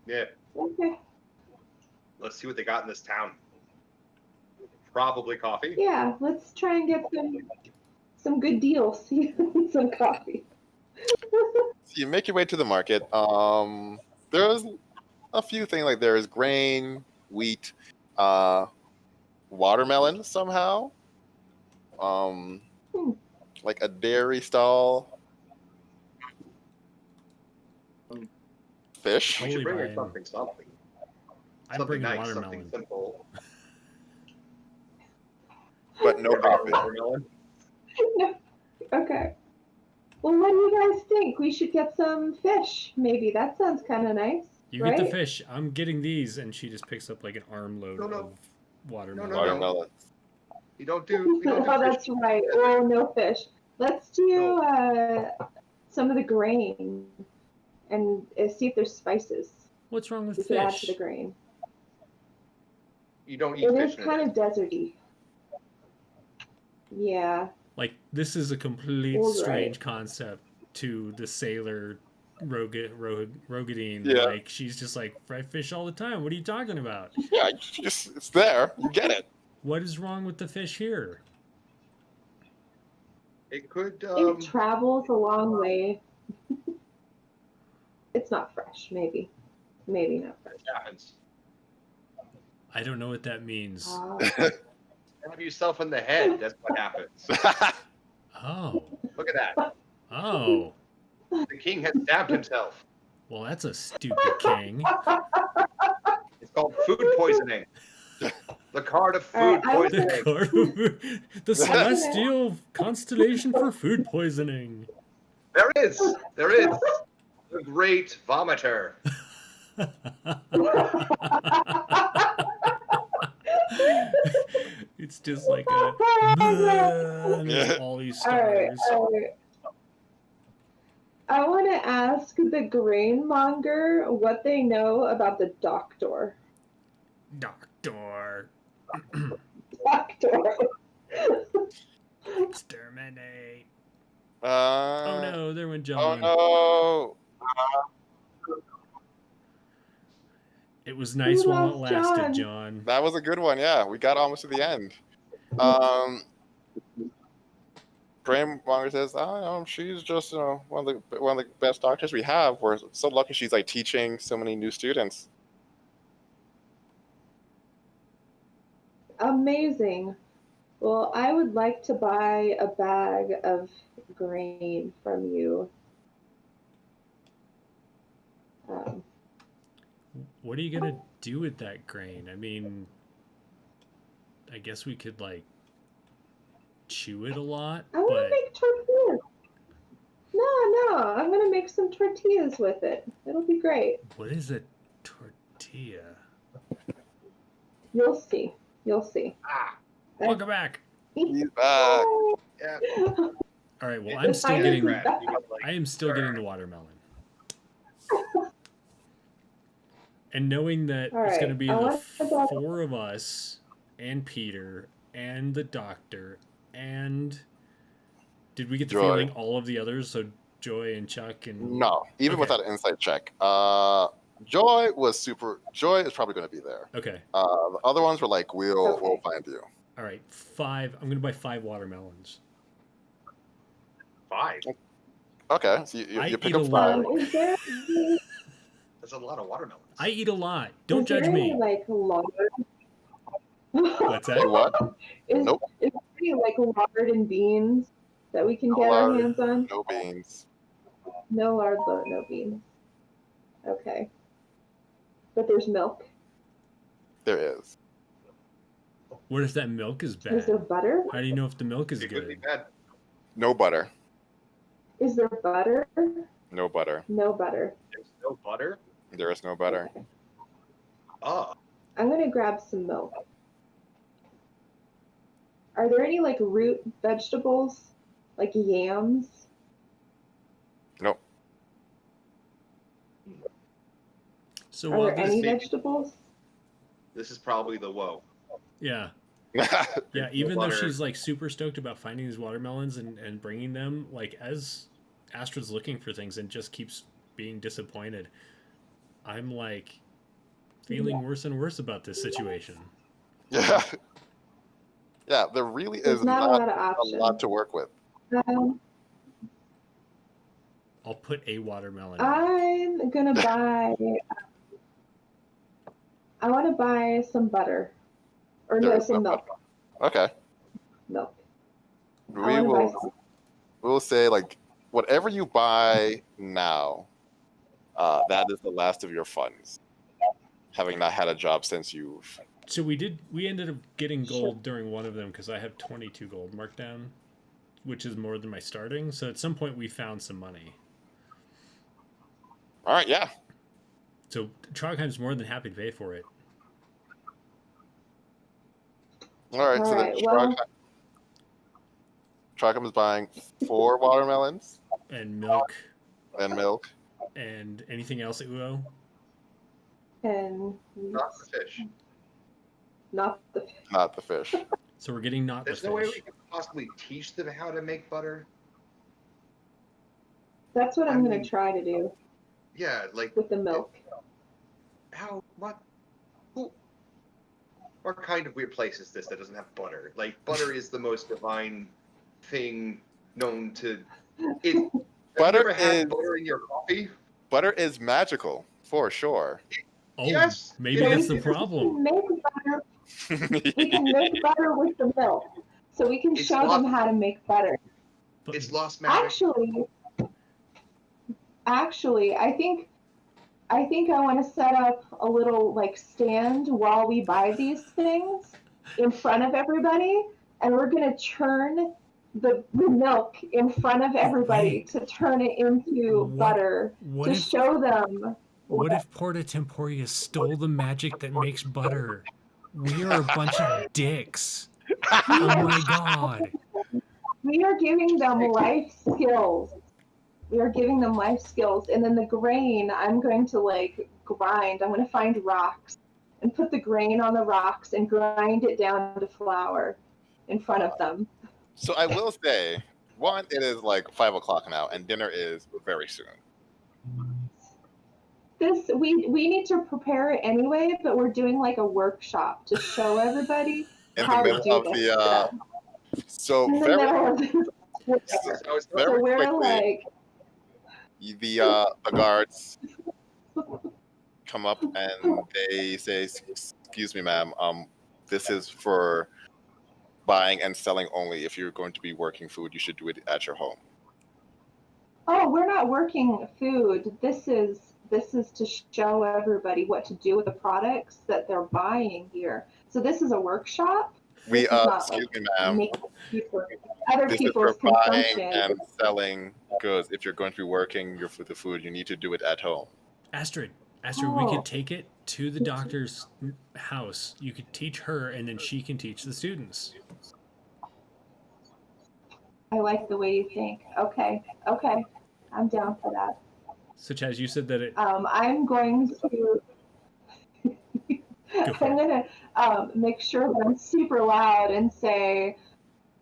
[SPEAKER 3] Yeah.
[SPEAKER 4] Okay.
[SPEAKER 3] Let's see what they got in this town. Probably coffee.
[SPEAKER 4] Yeah, let's try and get some good deals. Some coffee.
[SPEAKER 1] So you make your way to the market. There's a few things, like there is grain, wheat, watermelon somehow, like a dairy stall, fish.
[SPEAKER 3] We should bring her
[SPEAKER 2] Holy
[SPEAKER 3] something.
[SPEAKER 2] I'm
[SPEAKER 3] Something
[SPEAKER 2] bringing
[SPEAKER 3] nice,
[SPEAKER 2] watermelon.
[SPEAKER 3] something simple.
[SPEAKER 1] But no coffee.
[SPEAKER 3] Watermelon.
[SPEAKER 4] Okay. Well, what do you guys think? We should get some fish, maybe. That sounds kind of nice.
[SPEAKER 2] You
[SPEAKER 4] right?
[SPEAKER 2] get the fish. I'm getting these, and she just picks up like an armload of watermelon.
[SPEAKER 1] Watermelon.
[SPEAKER 3] We don't do.
[SPEAKER 4] Oh, that's right. Oh, no fish. Let's do some of the grain and see if there's spices.
[SPEAKER 2] What's wrong with
[SPEAKER 4] We could add to
[SPEAKER 2] fish?
[SPEAKER 4] the grain.
[SPEAKER 3] You don't eat
[SPEAKER 4] It
[SPEAKER 3] fish.
[SPEAKER 4] is kind of deserty. Yeah.
[SPEAKER 2] Like, this is a complete
[SPEAKER 4] All
[SPEAKER 2] strange
[SPEAKER 4] right.
[SPEAKER 2] concept to the sailor Rogadine.
[SPEAKER 1] Yeah.
[SPEAKER 2] Like, she's just like, fry fish all the time. What are you talking about?
[SPEAKER 1] Yeah, it's there. You get it.
[SPEAKER 2] What is wrong with the fish here?
[SPEAKER 3] It could.
[SPEAKER 4] It travels a long way. It's not fresh, maybe. Maybe not fresh.
[SPEAKER 3] happens.
[SPEAKER 2] I don't know what that means.
[SPEAKER 3] Stab yourself in the head. That's what happens.
[SPEAKER 2] Oh.
[SPEAKER 3] Look at that.
[SPEAKER 2] Oh.
[SPEAKER 3] The king has stabbed himself.
[SPEAKER 2] Well, that's a stupid king.
[SPEAKER 3] It's called food poisoning. The card of
[SPEAKER 4] All
[SPEAKER 3] food
[SPEAKER 4] right, I was
[SPEAKER 2] The,
[SPEAKER 3] poisoning.
[SPEAKER 2] card of- the celestial constellation for food poisoning.
[SPEAKER 3] There is. The great vomiter.
[SPEAKER 2] It's just like a and there's all these
[SPEAKER 4] All right,
[SPEAKER 2] stars.
[SPEAKER 4] all right. I want to ask the grain monger what they know about the doctor.
[SPEAKER 2] Doctor,
[SPEAKER 4] Doctor.
[SPEAKER 2] exterminate.
[SPEAKER 1] Oh
[SPEAKER 2] Oh no, there went John.
[SPEAKER 1] Oh
[SPEAKER 2] It was nice
[SPEAKER 4] We
[SPEAKER 2] while it
[SPEAKER 4] lost
[SPEAKER 2] lasted,
[SPEAKER 4] John.
[SPEAKER 2] John.
[SPEAKER 1] no! That was a good one. Yeah, we got almost to the end. Grandmonger says, "Oh, no, she's just one of the best doctors we have. We're so lucky she's like teaching so many new students."
[SPEAKER 4] Amazing. Well, I would like to buy a bag of grain from you.
[SPEAKER 2] What are you gonna do with that grain? I mean, I guess we could like chew it a lot,
[SPEAKER 4] I want to
[SPEAKER 2] but
[SPEAKER 4] make tortillas. No, I'm going to make some tortillas with it. It'll be great.
[SPEAKER 2] what is a tortilla?
[SPEAKER 4] You'll see. You'll see.
[SPEAKER 3] Ah,
[SPEAKER 2] Welcome back.
[SPEAKER 1] He's back.
[SPEAKER 3] yeah.
[SPEAKER 2] All right. Well, I'm still
[SPEAKER 4] I
[SPEAKER 2] getting.
[SPEAKER 4] agree.
[SPEAKER 3] Brad, you get, like,
[SPEAKER 2] I am still getting the watermelon. And knowing that
[SPEAKER 4] All
[SPEAKER 2] it's
[SPEAKER 4] right,
[SPEAKER 2] going to be
[SPEAKER 4] I
[SPEAKER 2] the
[SPEAKER 4] want to go-
[SPEAKER 2] 4 of us and Peter and the doctor and did we get the
[SPEAKER 1] Joy.
[SPEAKER 2] feeling all of the others? So Joy and Chuck and
[SPEAKER 1] No, even
[SPEAKER 2] Okay.
[SPEAKER 1] without an insight check. Joy is probably going to be there.
[SPEAKER 2] Okay.
[SPEAKER 1] The other ones were like, we'll
[SPEAKER 4] Okay.
[SPEAKER 2] Oh.
[SPEAKER 1] find you.
[SPEAKER 2] All right. 5. I'm going to buy 5 watermelons.
[SPEAKER 3] 5.
[SPEAKER 1] Okay, so
[SPEAKER 2] I
[SPEAKER 1] you pick
[SPEAKER 2] eat
[SPEAKER 1] up
[SPEAKER 2] a lot.
[SPEAKER 1] 5.
[SPEAKER 4] Is there any,
[SPEAKER 3] That's a lot of watermelons.
[SPEAKER 2] I eat a lot. Don't
[SPEAKER 4] is there
[SPEAKER 2] judge
[SPEAKER 4] any,
[SPEAKER 2] me.
[SPEAKER 4] like lard?
[SPEAKER 2] What's that?
[SPEAKER 1] You what?
[SPEAKER 4] Is,
[SPEAKER 1] Nope.
[SPEAKER 4] is there any like lard and beans that we can
[SPEAKER 1] No
[SPEAKER 4] get our
[SPEAKER 1] lard.
[SPEAKER 4] hands on?
[SPEAKER 1] No beans.
[SPEAKER 4] No lard, but no beans. Okay. But there's milk.
[SPEAKER 1] There is.
[SPEAKER 2] What if that milk is
[SPEAKER 4] Is there
[SPEAKER 2] bad?
[SPEAKER 4] butter?
[SPEAKER 2] How do you know if the milk is
[SPEAKER 3] It could be
[SPEAKER 2] good?
[SPEAKER 3] bad.
[SPEAKER 1] No butter.
[SPEAKER 4] Is there butter?
[SPEAKER 1] No butter.
[SPEAKER 4] No butter.
[SPEAKER 3] There's no butter.
[SPEAKER 1] There is no butter.
[SPEAKER 4] Okay.
[SPEAKER 3] Oh,
[SPEAKER 4] I'm gonna grab some milk. Are there any like root vegetables, like yams?
[SPEAKER 1] Nope.
[SPEAKER 2] So
[SPEAKER 4] Are
[SPEAKER 2] while
[SPEAKER 4] there
[SPEAKER 2] this,
[SPEAKER 4] any
[SPEAKER 3] see-
[SPEAKER 4] vegetables?
[SPEAKER 3] this is probably the woe.
[SPEAKER 2] yeah,
[SPEAKER 3] There's
[SPEAKER 2] even
[SPEAKER 3] no
[SPEAKER 2] though
[SPEAKER 3] butter.
[SPEAKER 2] she's like super stoked about finding these watermelons and bringing them, like as Astrid's looking for things and just keeps being disappointed, I'm like feeling worse and worse about this situation.
[SPEAKER 1] Yeah. Yeah, there really
[SPEAKER 4] There's
[SPEAKER 1] is
[SPEAKER 4] not a
[SPEAKER 1] not
[SPEAKER 4] lot of
[SPEAKER 1] a
[SPEAKER 4] options.
[SPEAKER 1] lot to work with.
[SPEAKER 2] I'll put a watermelon. in.
[SPEAKER 4] I'm gonna buy. I want to buy some butter, or
[SPEAKER 1] There
[SPEAKER 4] no,
[SPEAKER 1] is
[SPEAKER 4] some
[SPEAKER 1] no
[SPEAKER 4] milk.
[SPEAKER 1] Okay.
[SPEAKER 4] Milk. I
[SPEAKER 1] We
[SPEAKER 4] want to buy
[SPEAKER 1] will
[SPEAKER 4] some.
[SPEAKER 1] we'll say like whatever you buy now, that is the last of your funds. Having not had a job since you've
[SPEAKER 2] So we ended up getting
[SPEAKER 4] Sure.
[SPEAKER 2] gold during one of them because I have 22 gold marked down, which is more than my starting. So at some point we found some money.
[SPEAKER 1] all right, yeah.
[SPEAKER 2] So Trogheim's more than happy to pay for it.
[SPEAKER 1] All right, so
[SPEAKER 4] Alright,
[SPEAKER 1] then
[SPEAKER 4] well-
[SPEAKER 1] Trogheim is buying 4 watermelons
[SPEAKER 2] And milk
[SPEAKER 1] and milk.
[SPEAKER 2] and anything else at Uo.
[SPEAKER 4] And
[SPEAKER 3] Not the fish.
[SPEAKER 4] not the.
[SPEAKER 1] Not the fish.
[SPEAKER 2] So we're getting not
[SPEAKER 3] There's
[SPEAKER 2] the
[SPEAKER 3] no way
[SPEAKER 2] fish.
[SPEAKER 3] we could possibly teach them how to make butter.
[SPEAKER 4] That's what I'm
[SPEAKER 3] I
[SPEAKER 4] gonna
[SPEAKER 3] mean-
[SPEAKER 4] try to do
[SPEAKER 3] Yeah, like
[SPEAKER 4] with the milk.
[SPEAKER 3] how? What? Who? What kind of weird place is this that doesn't have butter? Like butter is the most divine thing known to. It. Have
[SPEAKER 1] Butter
[SPEAKER 3] you ever had
[SPEAKER 1] is-
[SPEAKER 3] butter in your coffee?
[SPEAKER 1] Butter is magical, for sure.
[SPEAKER 2] Oh,
[SPEAKER 3] Yes.
[SPEAKER 2] maybe
[SPEAKER 3] Yeah,
[SPEAKER 2] that's the
[SPEAKER 3] we
[SPEAKER 2] problem.
[SPEAKER 4] We can make butter with the milk, so we can
[SPEAKER 3] It's
[SPEAKER 4] show them how to make butter.
[SPEAKER 3] It's lost magic.
[SPEAKER 4] Actually, I think I think I want to set up a little like stand while we buy these things in front of everybody, and we're gonna churn the milk in front of everybody
[SPEAKER 2] Wait.
[SPEAKER 4] to turn it into butter
[SPEAKER 2] What
[SPEAKER 4] to
[SPEAKER 2] if
[SPEAKER 4] show them.
[SPEAKER 2] what if Porta Temporea stole the magic that makes butter? We are a bunch of dicks. Oh my god.
[SPEAKER 4] We are giving them life skills. We are giving them life skills, and then the grain I'm going to like grind. I'm going to find rocks and put the grain on the rocks and grind it down to flour in front of them.
[SPEAKER 1] So I will say, one, it is like 5 o'clock now, and dinner is very soon.
[SPEAKER 4] This we need to prepare it anyway, but we're doing like a workshop to show everybody
[SPEAKER 1] In the
[SPEAKER 4] how to
[SPEAKER 1] middle
[SPEAKER 4] do
[SPEAKER 1] of
[SPEAKER 4] this
[SPEAKER 1] the
[SPEAKER 4] stuff.
[SPEAKER 1] so
[SPEAKER 4] In the
[SPEAKER 1] very
[SPEAKER 4] middle of this.
[SPEAKER 1] very
[SPEAKER 4] So we're
[SPEAKER 1] quickly,
[SPEAKER 4] like,
[SPEAKER 1] the guards come up and they say, "Excuse me, ma'am. This is for buying and selling only. If you're going to be working food, you should do it at your home."
[SPEAKER 4] oh, we're not working food. This is to show everybody what to do with the products that they're buying here. So this is a workshop.
[SPEAKER 1] We
[SPEAKER 4] This is not
[SPEAKER 1] excuse
[SPEAKER 4] like
[SPEAKER 1] me, ma'am.
[SPEAKER 4] making food for other
[SPEAKER 1] This is
[SPEAKER 4] people's
[SPEAKER 1] for buying
[SPEAKER 4] consumption.
[SPEAKER 1] and selling goods. If you're going to be working the food, you need to do it at home.
[SPEAKER 2] Astrid, we
[SPEAKER 4] Oh.
[SPEAKER 2] could take it to the doctor's house. You could teach her, and then she can teach the students.
[SPEAKER 4] I like the way you think. Okay, I'm down for that.
[SPEAKER 2] So, Chaz, you said that it.
[SPEAKER 4] I'm going to.
[SPEAKER 2] Go for
[SPEAKER 4] I'm
[SPEAKER 2] it.
[SPEAKER 4] going to make sure that I'm super loud and say,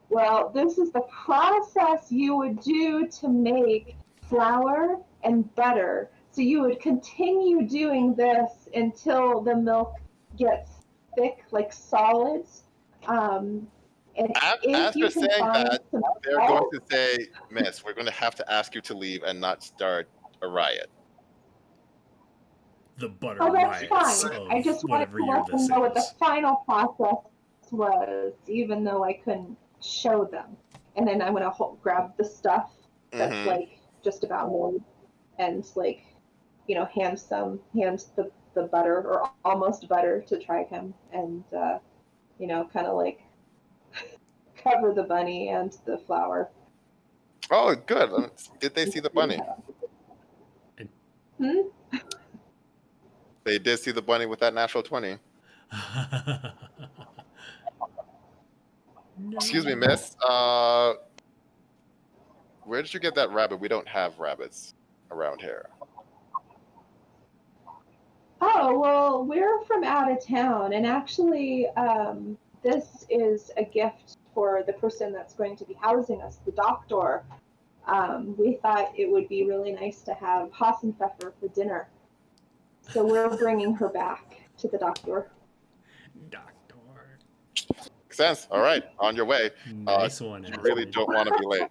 [SPEAKER 4] well, this is the process you would do to make flour and butter. So you would continue doing this until the milk gets thick, like solids. And if you
[SPEAKER 1] After
[SPEAKER 4] can
[SPEAKER 1] saying
[SPEAKER 4] find
[SPEAKER 1] that,
[SPEAKER 4] some
[SPEAKER 1] they're going to say, "Miss, we're going to have to ask you to leave and not start a riot."
[SPEAKER 2] The butter
[SPEAKER 4] oh, that's
[SPEAKER 2] riots
[SPEAKER 4] fine.
[SPEAKER 2] of
[SPEAKER 4] I just wanted
[SPEAKER 2] whatever
[SPEAKER 4] to
[SPEAKER 2] year
[SPEAKER 4] let them
[SPEAKER 2] this
[SPEAKER 4] know what the
[SPEAKER 2] is.
[SPEAKER 4] final process was, even though I couldn't show them. And then I'm gonna grab the stuff that's
[SPEAKER 1] Mhm.
[SPEAKER 4] like just about me, and like, hand the butter or almost butter to Trichem, and kind of like cover the bunny and the flour.
[SPEAKER 1] Oh, good. Did they see the bunny?
[SPEAKER 4] Hmm?
[SPEAKER 1] They did see the bunny with that natural 20.
[SPEAKER 2] No.
[SPEAKER 1] Excuse me, miss. Where did you get that rabbit? We don't have rabbits around here.
[SPEAKER 4] Oh, well, we're from out of town, and actually, this is a gift for the person that's going to be housing us, the doctor. We thought it would be really nice to have Hassenpfeffer for dinner. So we're bringing her back to the doctor.
[SPEAKER 2] Doctor.
[SPEAKER 1] Makes sense. All right, on your way.
[SPEAKER 2] Nice one.
[SPEAKER 1] You really
[SPEAKER 2] Astrid.
[SPEAKER 1] don't want to be late.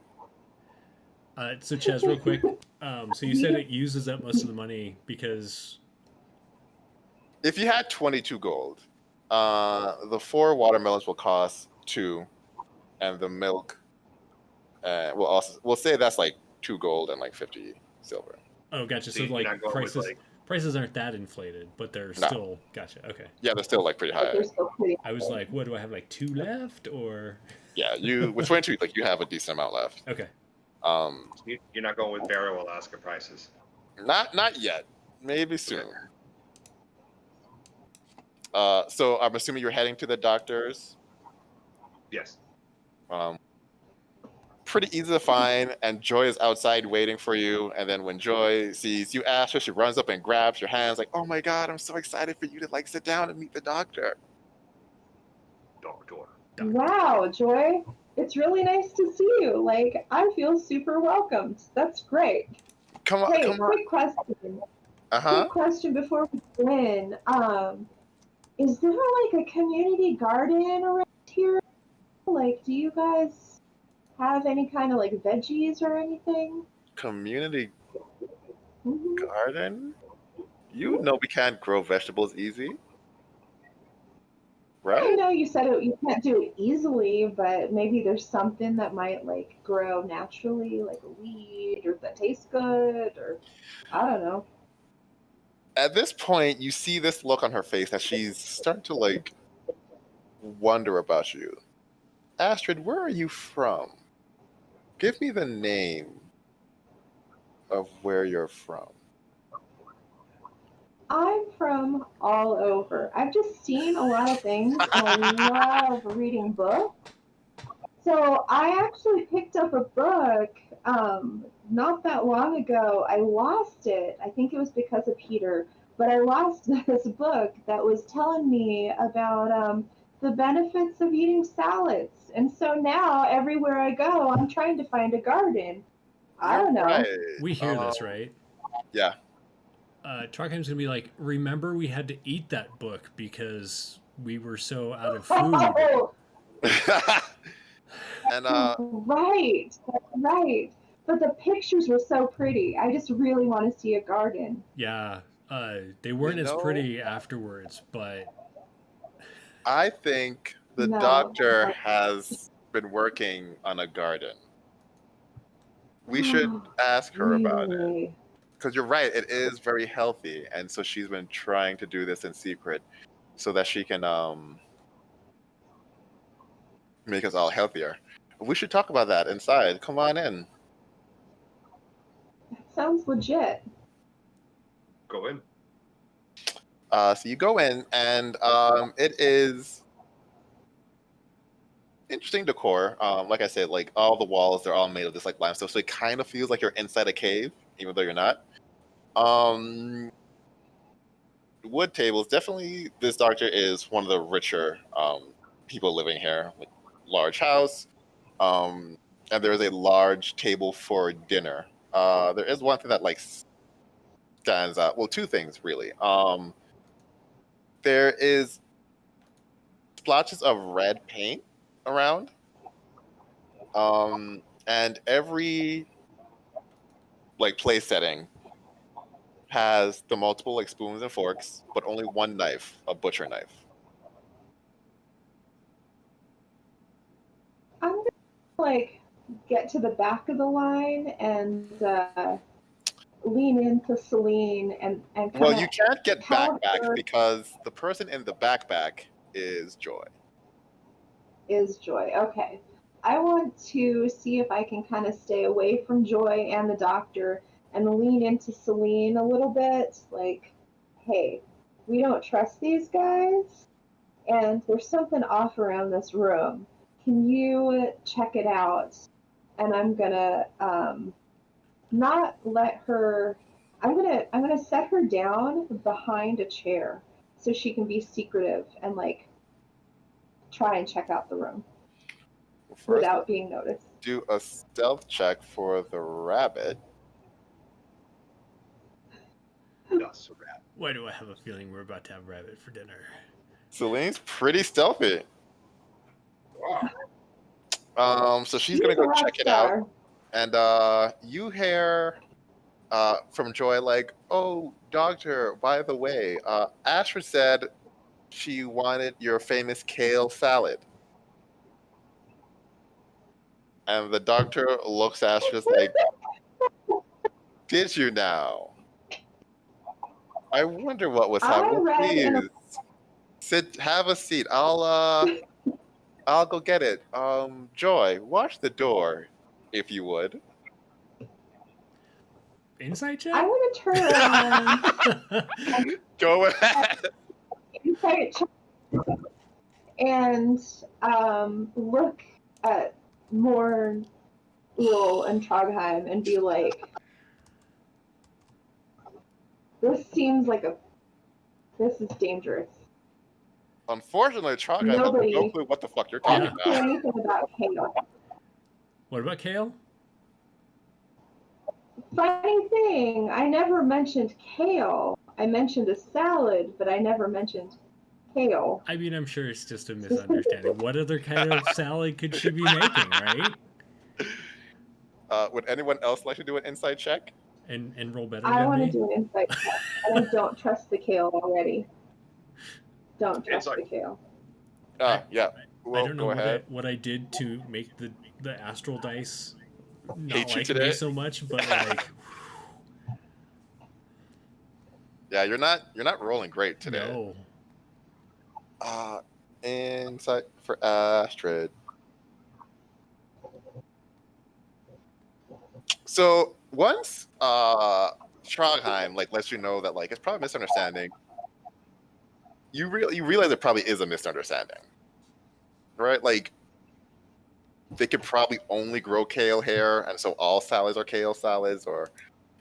[SPEAKER 2] So, Chaz, real quick. So you said it uses up most of the money because.
[SPEAKER 1] If you had 22 gold, the 4 watermelons will cost 2, and the milk, we'll say that's like 2 gold and like 50 silver.
[SPEAKER 2] Oh, gotcha.
[SPEAKER 3] So
[SPEAKER 2] So,
[SPEAKER 3] you're
[SPEAKER 2] like,
[SPEAKER 3] not going with,
[SPEAKER 2] prices aren't that inflated, but they're
[SPEAKER 1] No.
[SPEAKER 2] still. Gotcha. Okay.
[SPEAKER 1] Yeah, they're still like pretty high.
[SPEAKER 4] They're still pretty.
[SPEAKER 2] I was like, what do I have? Like 2 left, or?
[SPEAKER 1] Yeah, you with 22, like you have a decent amount left.
[SPEAKER 2] Okay.
[SPEAKER 3] You're not going with Barrow Alaska prices.
[SPEAKER 1] Not yet. Maybe soon. So I'm assuming you're heading to the doctor's.
[SPEAKER 3] Yes.
[SPEAKER 1] Pretty easy to find, and Joy is outside waiting for you. And then when Joy sees you ask her, she runs up and grabs your hands, like, "Oh my God, I'm so excited for you to like sit down and meet the doctor."
[SPEAKER 3] Doctor.
[SPEAKER 4] Wow, Joy, it's really nice to see you. Like, I feel super welcomed. That's great.
[SPEAKER 1] Come on,
[SPEAKER 4] Hey,
[SPEAKER 1] come on.
[SPEAKER 4] quick question.
[SPEAKER 1] Uh-huh.
[SPEAKER 4] Quick question before we go in. Is there like a community garden around here? Like, do you guys have any kind of like veggies or anything?
[SPEAKER 1] Community
[SPEAKER 4] Mhm.
[SPEAKER 1] garden? You know we can't grow vegetables easy,
[SPEAKER 4] I
[SPEAKER 1] right?
[SPEAKER 4] know you said you can't do it easily, but maybe there's something that might like grow naturally, like a weed, or that tastes good, or I don't know.
[SPEAKER 1] At this point, you see this look on her face that she's starting to like wonder about you. Astrid, where are you from? Give me the name of where you're from.
[SPEAKER 4] I'm from all over. I've just seen a lot of things, and I love reading books. So I actually picked up a book not that long ago. I lost it. I think it was because of Peter, but I lost this book that was telling me about the benefits of eating salads. And so now everywhere I go, I'm trying to find a garden. I don't know.
[SPEAKER 1] Right.
[SPEAKER 2] We hear this, right?
[SPEAKER 1] Yeah.
[SPEAKER 2] Trondheim's gonna be like, remember we had to eat that book because we were so out of food.
[SPEAKER 4] Oh,
[SPEAKER 1] And
[SPEAKER 4] right, right. But the pictures were so pretty. I just really want to see a garden.
[SPEAKER 2] Yeah, they weren't as
[SPEAKER 1] know-
[SPEAKER 2] pretty afterwards, but
[SPEAKER 1] I think the
[SPEAKER 4] No.
[SPEAKER 1] doctor has been working on a garden. We should ask her about it.
[SPEAKER 4] Really?
[SPEAKER 1] Because you're right, it is very healthy, and so she's been trying to do this in secret so that she can make us all healthier. We should talk about that inside. Come on in.
[SPEAKER 4] That sounds legit.
[SPEAKER 3] Go in.
[SPEAKER 1] So you go in, and it is interesting decor. Like I said, like all the walls, they're all made of this like limestone, so it kind of feels like you're inside a cave, even though you're not. Wood tables. Definitely, this doctor is one of the richer people living here. Like, large house, and there is a large table for dinner. There is one thing that like stands out. Well, two things really. There is splotches of red paint around, and every like place setting has the multiple like spoons and forks, but only one knife, a butcher knife.
[SPEAKER 4] I'm gonna like get to the back of the line and lean into Celine and
[SPEAKER 1] Well,
[SPEAKER 4] kinda
[SPEAKER 1] you can't get
[SPEAKER 4] tell
[SPEAKER 1] backpack
[SPEAKER 4] her
[SPEAKER 1] because the person in the backpack is Joy.
[SPEAKER 4] is Joy. Okay. I want to see if I can kind of stay away from Joy and the doctor and lean into Celine a little bit. Like, hey, we don't trust these guys, and there's something off around this room. Can you check it out? And I'm gonna not let her. I'm gonna set her down behind a chair so she can be secretive and like try and check out the room
[SPEAKER 1] First,
[SPEAKER 4] without being noticed.
[SPEAKER 1] do a stealth check for the rabbit.
[SPEAKER 3] Dust rat.
[SPEAKER 2] why do I have a feeling we're about to have rabbit for dinner?
[SPEAKER 1] Celine's pretty stealthy.
[SPEAKER 3] Wow.
[SPEAKER 1] So she's gonna go
[SPEAKER 4] a rock
[SPEAKER 1] check it out,
[SPEAKER 4] star.
[SPEAKER 1] and you hear from Joy like, "Oh, doctor, by the way, Astrid said she wanted your famous kale salad." And the doctor looks at Astrid like, "Did you now? I wonder what was
[SPEAKER 4] I
[SPEAKER 1] happening.
[SPEAKER 4] read in a-
[SPEAKER 1] Please sit, have a seat. I'll go get it. Joy, watch the door, if you would."
[SPEAKER 2] Insight
[SPEAKER 4] I
[SPEAKER 2] check?
[SPEAKER 4] want to turn around
[SPEAKER 1] Go ahead.
[SPEAKER 4] insight check and look at more Eel and Trogheim and be like, this seems like this is dangerous.
[SPEAKER 1] Unfortunately, Trog, I have
[SPEAKER 4] Nobody-
[SPEAKER 1] no clue what the fuck you're
[SPEAKER 4] I
[SPEAKER 1] talking
[SPEAKER 4] didn't say
[SPEAKER 1] about.
[SPEAKER 4] anything about kale.
[SPEAKER 2] What about kale?
[SPEAKER 4] Funny thing, I never mentioned kale. I mentioned a salad, but I never mentioned kale.
[SPEAKER 2] I mean, I'm sure it's just a misunderstanding. What other kind of salad could she be making, right?
[SPEAKER 1] Would anyone else like to do an insight check?
[SPEAKER 2] And roll better
[SPEAKER 4] I
[SPEAKER 2] than
[SPEAKER 4] want to
[SPEAKER 2] me?
[SPEAKER 4] do an insight check, and I don't trust the kale already. Don't trust
[SPEAKER 3] Insight.
[SPEAKER 4] the kale.
[SPEAKER 1] Yeah.
[SPEAKER 2] I
[SPEAKER 1] Well,
[SPEAKER 2] don't know
[SPEAKER 1] go
[SPEAKER 2] what
[SPEAKER 1] ahead.
[SPEAKER 2] what I did to make the astral dice not
[SPEAKER 1] Hate you
[SPEAKER 2] like
[SPEAKER 1] today?
[SPEAKER 2] me so much, but like,
[SPEAKER 1] Yeah, Yeah, you're not rolling great today.
[SPEAKER 2] No.
[SPEAKER 1] Insight for Astrid. So once Trogheim like lets you know that like it's probably a misunderstanding, you realize it probably is a misunderstanding, right? Like they could probably only grow kale hair, and so all salads are kale salads, or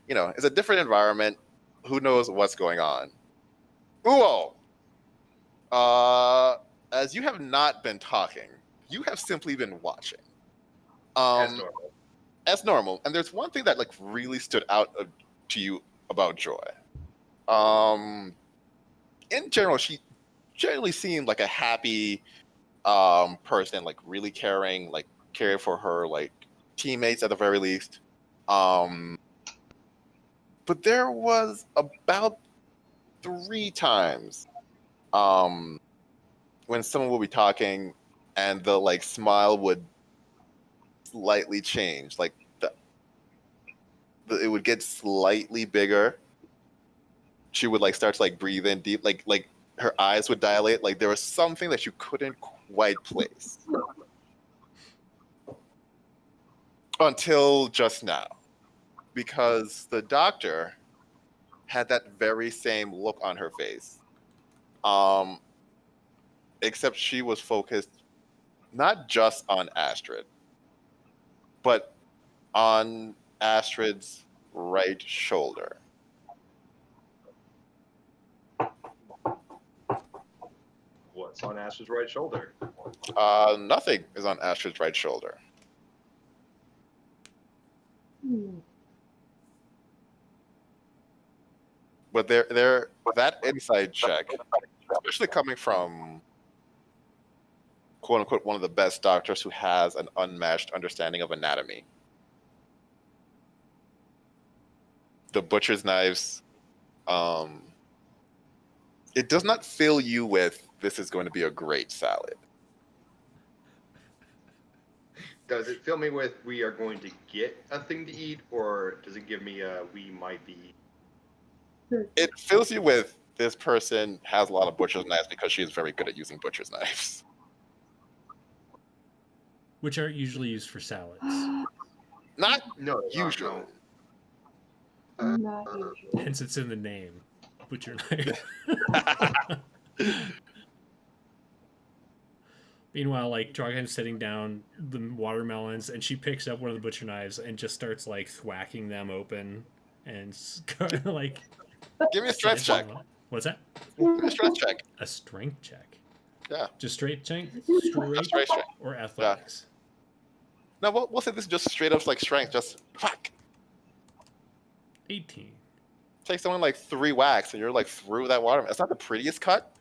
[SPEAKER 1] it's a different environment. Who knows what's going on? Uo, as you have not been talking, you have simply been watching.
[SPEAKER 3] As
[SPEAKER 1] Um,
[SPEAKER 3] normal.
[SPEAKER 1] as normal. And there's one thing that like really stood out to you about Joy. Um, in general, she generally seemed like a happy person, like really caring for her like teammates at the very least. But there was about 3 times when someone would be talking and the like smile would slightly change, like it would get slightly bigger. She would like start to like breathe in deep, like her eyes would dilate, like there was something that you couldn't quite place until just now, because the doctor had that very same look on her face, except she was focused not just on Astrid, but on Astrid's right shoulder.
[SPEAKER 3] What's on Ash's right shoulder?
[SPEAKER 1] Nothing is on Astrid's right shoulder. But that inside check, especially coming from quote unquote one of the best doctors who has an unmatched understanding of anatomy. The butcher's knives, it does not fill you with this is going to be a great salad.
[SPEAKER 3] Does it fill me with we are going to get a thing to eat, or does it give me a we might be?
[SPEAKER 1] It fills you with this person has a lot of butcher's knives because she is very good at using butcher's knives.
[SPEAKER 2] Which are usually used for salads.
[SPEAKER 1] Not
[SPEAKER 3] No,
[SPEAKER 1] usually.
[SPEAKER 4] Not usually.
[SPEAKER 2] Hence it's in the name. Butcher knife. Meanwhile, like Trogheim's sitting down the watermelons, and she picks up one of the butcher knives and just starts like thwacking them open, and like.
[SPEAKER 1] Give me a strength check.
[SPEAKER 2] What's that?
[SPEAKER 1] Give me a strength check.
[SPEAKER 2] A strength check.
[SPEAKER 1] Yeah.
[SPEAKER 2] Just straight check.
[SPEAKER 1] Straight.
[SPEAKER 2] Or athletics.
[SPEAKER 1] Yeah. No, we'll say this is just straight up like strength. Just fuck.
[SPEAKER 2] 18.
[SPEAKER 1] Take someone like 3 whacks and you're like through that watermelon. It's not the prettiest cut,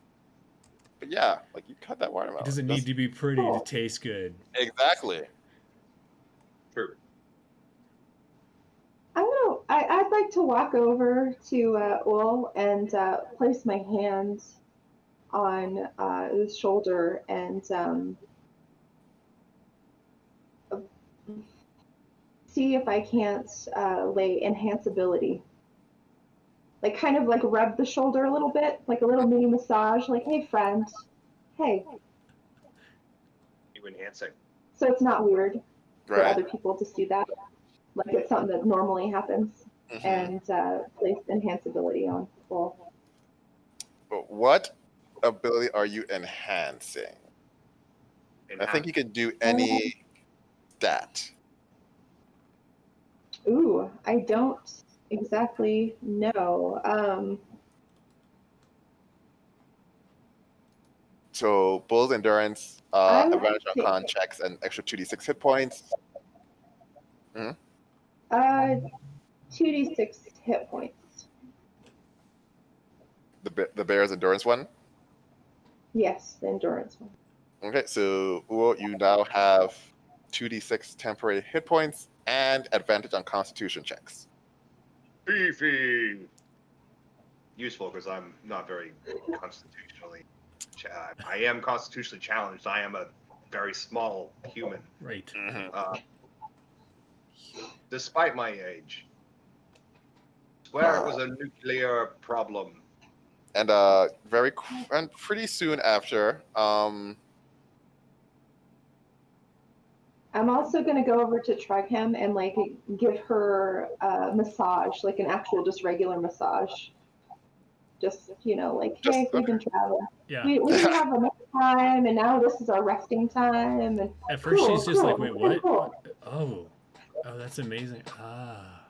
[SPEAKER 1] but yeah, like you cut that watermelon.
[SPEAKER 2] It doesn't need to be pretty to taste good.
[SPEAKER 1] Exactly.
[SPEAKER 3] True.
[SPEAKER 4] I'd like to walk over to Ul and place my hand on his shoulder and see if I can't lay enhanceability. Like kind of like rub the shoulder a little bit, like a little mini massage, like, hey friend, hey.
[SPEAKER 3] You enhancing.
[SPEAKER 4] So it's not weird for
[SPEAKER 1] Right.
[SPEAKER 4] other people to see that. Like it's something that normally happens.
[SPEAKER 1] Mm-hmm.
[SPEAKER 4] And place enhanceability on full.
[SPEAKER 1] But what ability are you enhancing? I think you can do any stat.
[SPEAKER 4] Ooh, I don't exactly know.
[SPEAKER 1] So Bull's endurance,
[SPEAKER 4] I'm
[SPEAKER 1] advantage on
[SPEAKER 4] thinking-
[SPEAKER 1] con checks, and extra 2d6 hit points.
[SPEAKER 4] 2d6 hit points.
[SPEAKER 1] The bear's endurance one.
[SPEAKER 4] Yes, the endurance one.
[SPEAKER 1] Okay, so Uo, you now have 2d6 temporary hit points and advantage on Constitution checks.
[SPEAKER 3] Beefy. Useful because I'm not very constitutionally. I am constitutionally challenged. I am a very small human.
[SPEAKER 2] Right.
[SPEAKER 3] Despite my age. Swear it was a nuclear problem
[SPEAKER 1] And and pretty soon after,
[SPEAKER 4] I'm also gonna go over to Trughem and like give her a massage, like an actual just regular massage. Just like,
[SPEAKER 1] Just
[SPEAKER 4] hey, we've been traveling.
[SPEAKER 2] Yeah.
[SPEAKER 4] We didn't have enough time, and now this is our resting time. And
[SPEAKER 2] At first, she's just like,
[SPEAKER 4] cool,
[SPEAKER 2] "Wait, what?
[SPEAKER 4] cool.
[SPEAKER 2] Oh, that's amazing." Ah.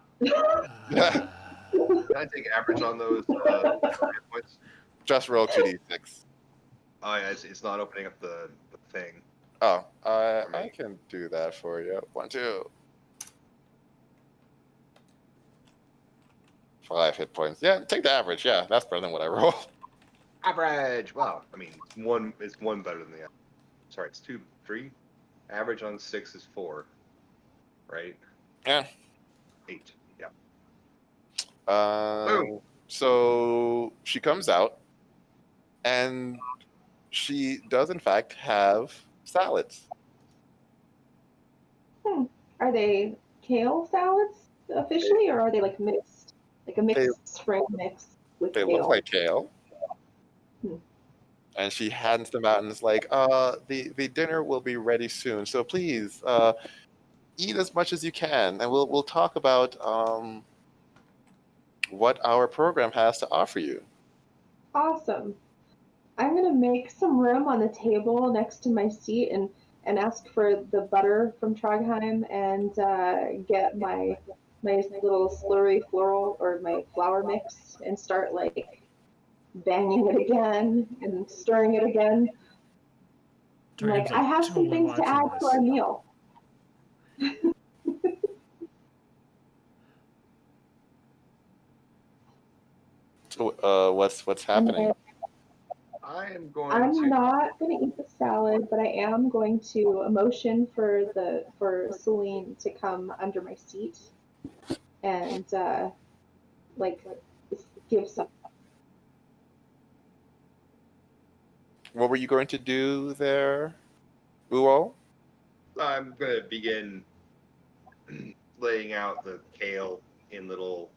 [SPEAKER 3] Can I take average on those hit points?
[SPEAKER 1] just roll 2d6.
[SPEAKER 3] Oh yeah, it's not opening up the thing.
[SPEAKER 1] Oh, I can do that for you. 1, 2. 5 hit points. Yeah, take the average. Yeah, that's better than what I rolled.
[SPEAKER 3] Average. Well, I mean, it's one better than the other. Sorry, it's 2, 3. Average on 6 is 4. Right?
[SPEAKER 1] Yeah.
[SPEAKER 3] 8. Yeah.
[SPEAKER 1] So she comes out, and she does in fact have salads.
[SPEAKER 4] Are they kale salads officially, or are they like mixed, like a mixed spring mix with
[SPEAKER 1] They
[SPEAKER 4] kale?
[SPEAKER 1] look like kale.
[SPEAKER 4] Hmm.
[SPEAKER 1] And she hands them out and is like, the dinner will be ready soon, so please eat as much as you can, and we'll talk about what our program has to offer you.
[SPEAKER 4] Awesome. I'm gonna make some room on the table next to my seat and ask for the butter from Trogheim and get my little slurry floral or my flour mix and start like banging it again and stirring it again.
[SPEAKER 2] Trogheim's
[SPEAKER 4] I have some
[SPEAKER 2] totally
[SPEAKER 4] things to
[SPEAKER 2] watching
[SPEAKER 4] add to our meal.
[SPEAKER 1] So, what's happening?
[SPEAKER 3] I am going
[SPEAKER 4] I'm
[SPEAKER 3] to.
[SPEAKER 4] not going to eat the salad, but I am going to motion for Celine to come under my seat and like give some.
[SPEAKER 1] What were you going to do there, Uo?
[SPEAKER 3] I'm going to begin laying out the kale in little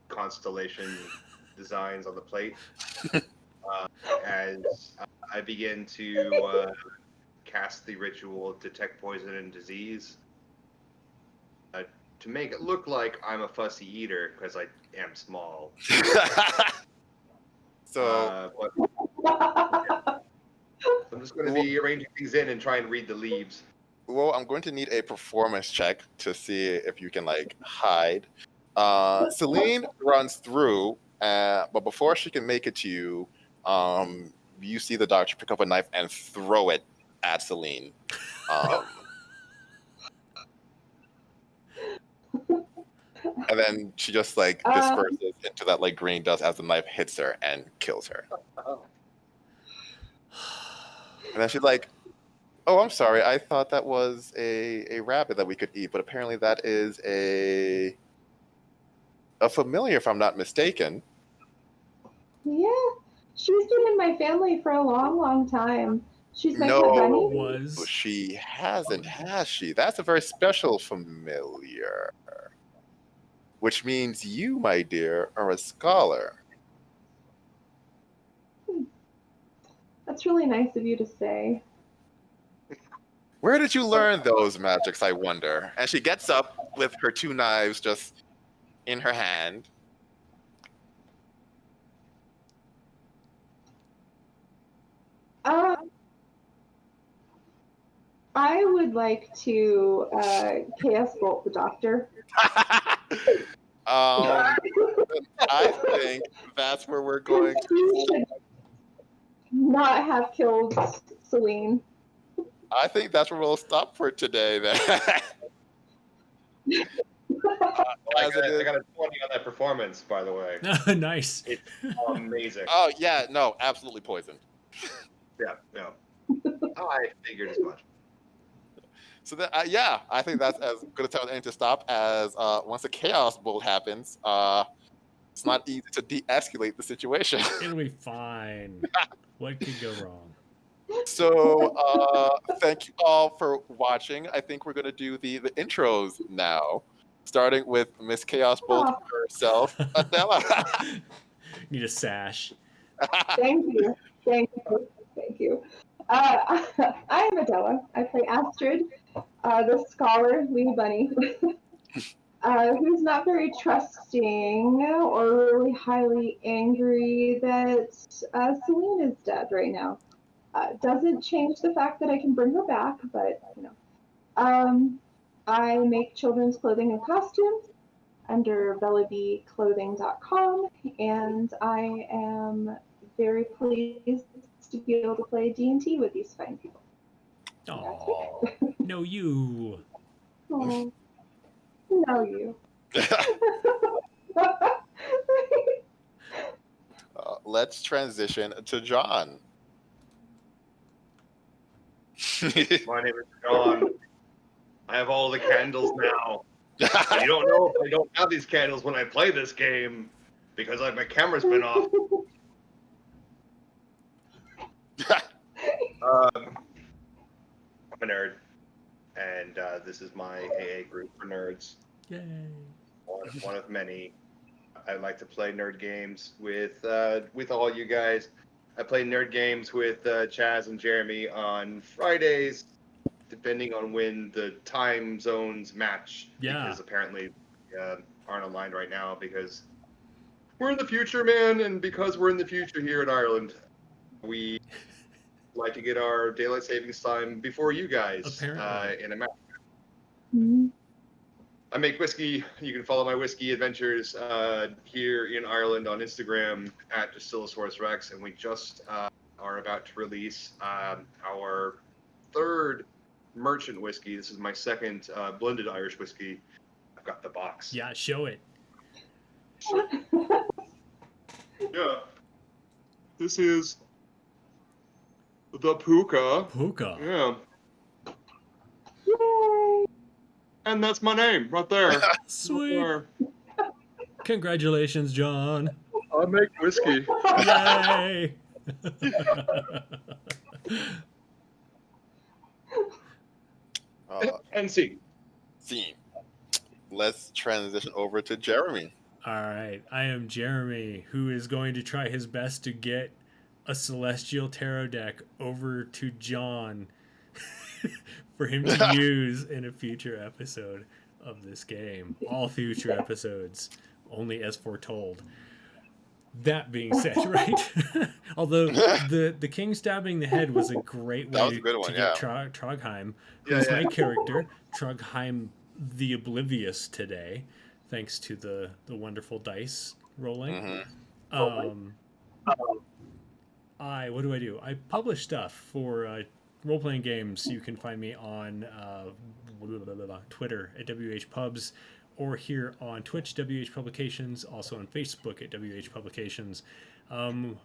[SPEAKER 3] constellation designs on the plate as I begin to cast the ritual detect poison and disease to make it look like I'm a fussy eater because I am small.
[SPEAKER 1] So
[SPEAKER 3] I'm just going to be arranging things in and try and read the leaves.
[SPEAKER 1] well, I'm going to need a performance check to see if you can like hide. Celine runs through, but before she can make it to you, you see the doctor pick up a knife and throw it at Celine. And then she just like disperses into that like green dust as the knife hits her and kills her. And then she's like, "Oh, I'm sorry. I thought that was a rabbit that we could eat, but apparently that is a familiar, if I'm not mistaken."
[SPEAKER 4] Yeah, she's been in my family for a long, long time. She's my pet bunny.
[SPEAKER 2] Was
[SPEAKER 1] She hasn't, has she? That's a very special familiar. Which means you, my dear, are a scholar.
[SPEAKER 4] That's really nice of you to say.
[SPEAKER 1] Where did you learn those magics, I wonder? And she gets up with her 2 knives just in her hand.
[SPEAKER 4] I would like to chaos bolt the doctor.
[SPEAKER 1] I think that's where we're going to.
[SPEAKER 4] He should not have killed Celine.
[SPEAKER 1] I think that's where we'll stop for today then.
[SPEAKER 3] I got a 20 on that performance, by the way.
[SPEAKER 2] Nice.
[SPEAKER 3] It's amazing.
[SPEAKER 1] Oh, yeah, no, absolutely poisoned.
[SPEAKER 3] Yeah, no. I figured as much.
[SPEAKER 1] So then, yeah, I think that's as good a time to stop as once the chaos bolt happens, it's not easy to de-escalate the situation.
[SPEAKER 2] It'll be fine. What could go wrong?
[SPEAKER 1] So thank you all for watching. I think we're going to do the intros now. starting with Miss Chaos Bolt
[SPEAKER 4] Oh.
[SPEAKER 1] herself, Adela.
[SPEAKER 2] Need a sash.
[SPEAKER 4] Thank you. Thank you. Thank you. I am Adela. I play Astrid, the scholarly bunny, who's not very trusting or really highly angry that Celine is dead right now. Doesn't change the fact that I can bring her back, but I make children's clothing and costumes under bellabclothing.com, and I am very pleased to be able to play D&T with these fine people.
[SPEAKER 2] Oh, no, you.
[SPEAKER 4] Oh, no, you.
[SPEAKER 1] Let's transition to John.
[SPEAKER 3] My name is John. I have all the candles now. And you don't know if I don't have these candles when I play this game because my camera's been off. I'm a nerd, and this is my AA group for nerds.
[SPEAKER 2] Yay.
[SPEAKER 3] One of many. I like to play nerd games with all you guys. I play nerd games with Chaz and Jeremy on Fridays, depending on when the time zones match.
[SPEAKER 2] Yeah.
[SPEAKER 3] Because apparently aren't aligned right now because we're in the future, man, and because we're in the future here in Ireland, we like to get our daylight savings time before you guys in America.
[SPEAKER 4] Mm-hmm.
[SPEAKER 3] I make whiskey. You can follow my whiskey adventures here in Ireland on Instagram at Distillosauros Rex, and we just are about to release our third merchant whiskey. This is my second blended Irish whiskey. I've got the box.
[SPEAKER 2] Yeah, show it.
[SPEAKER 3] Yeah. This is the Puka.
[SPEAKER 2] Puka.
[SPEAKER 3] Yeah.
[SPEAKER 4] Yay!
[SPEAKER 3] And that's my name right there.
[SPEAKER 2] Sweet.
[SPEAKER 3] Right there.
[SPEAKER 2] Congratulations, John.
[SPEAKER 3] I make whiskey.
[SPEAKER 2] Yay.
[SPEAKER 3] And see.
[SPEAKER 1] Theme. Let's transition over to Jeremy.
[SPEAKER 2] All right, I am Jeremy, who is going to try his best to get a Celestial Tarot deck over to John for him to use in a future episode of this game. All future episodes, only as foretold. That being said, right? Although the king stabbing the head was a great way to get Trogheim, who's my character, Trogheim the Oblivious today, thanks to the wonderful dice rolling.
[SPEAKER 1] Mm-hmm.
[SPEAKER 2] What do? I publish stuff for role-playing games. You can find me on Twitter at WHPubs, or here on Twitch, WH Publications, also on Facebook at WH Publications.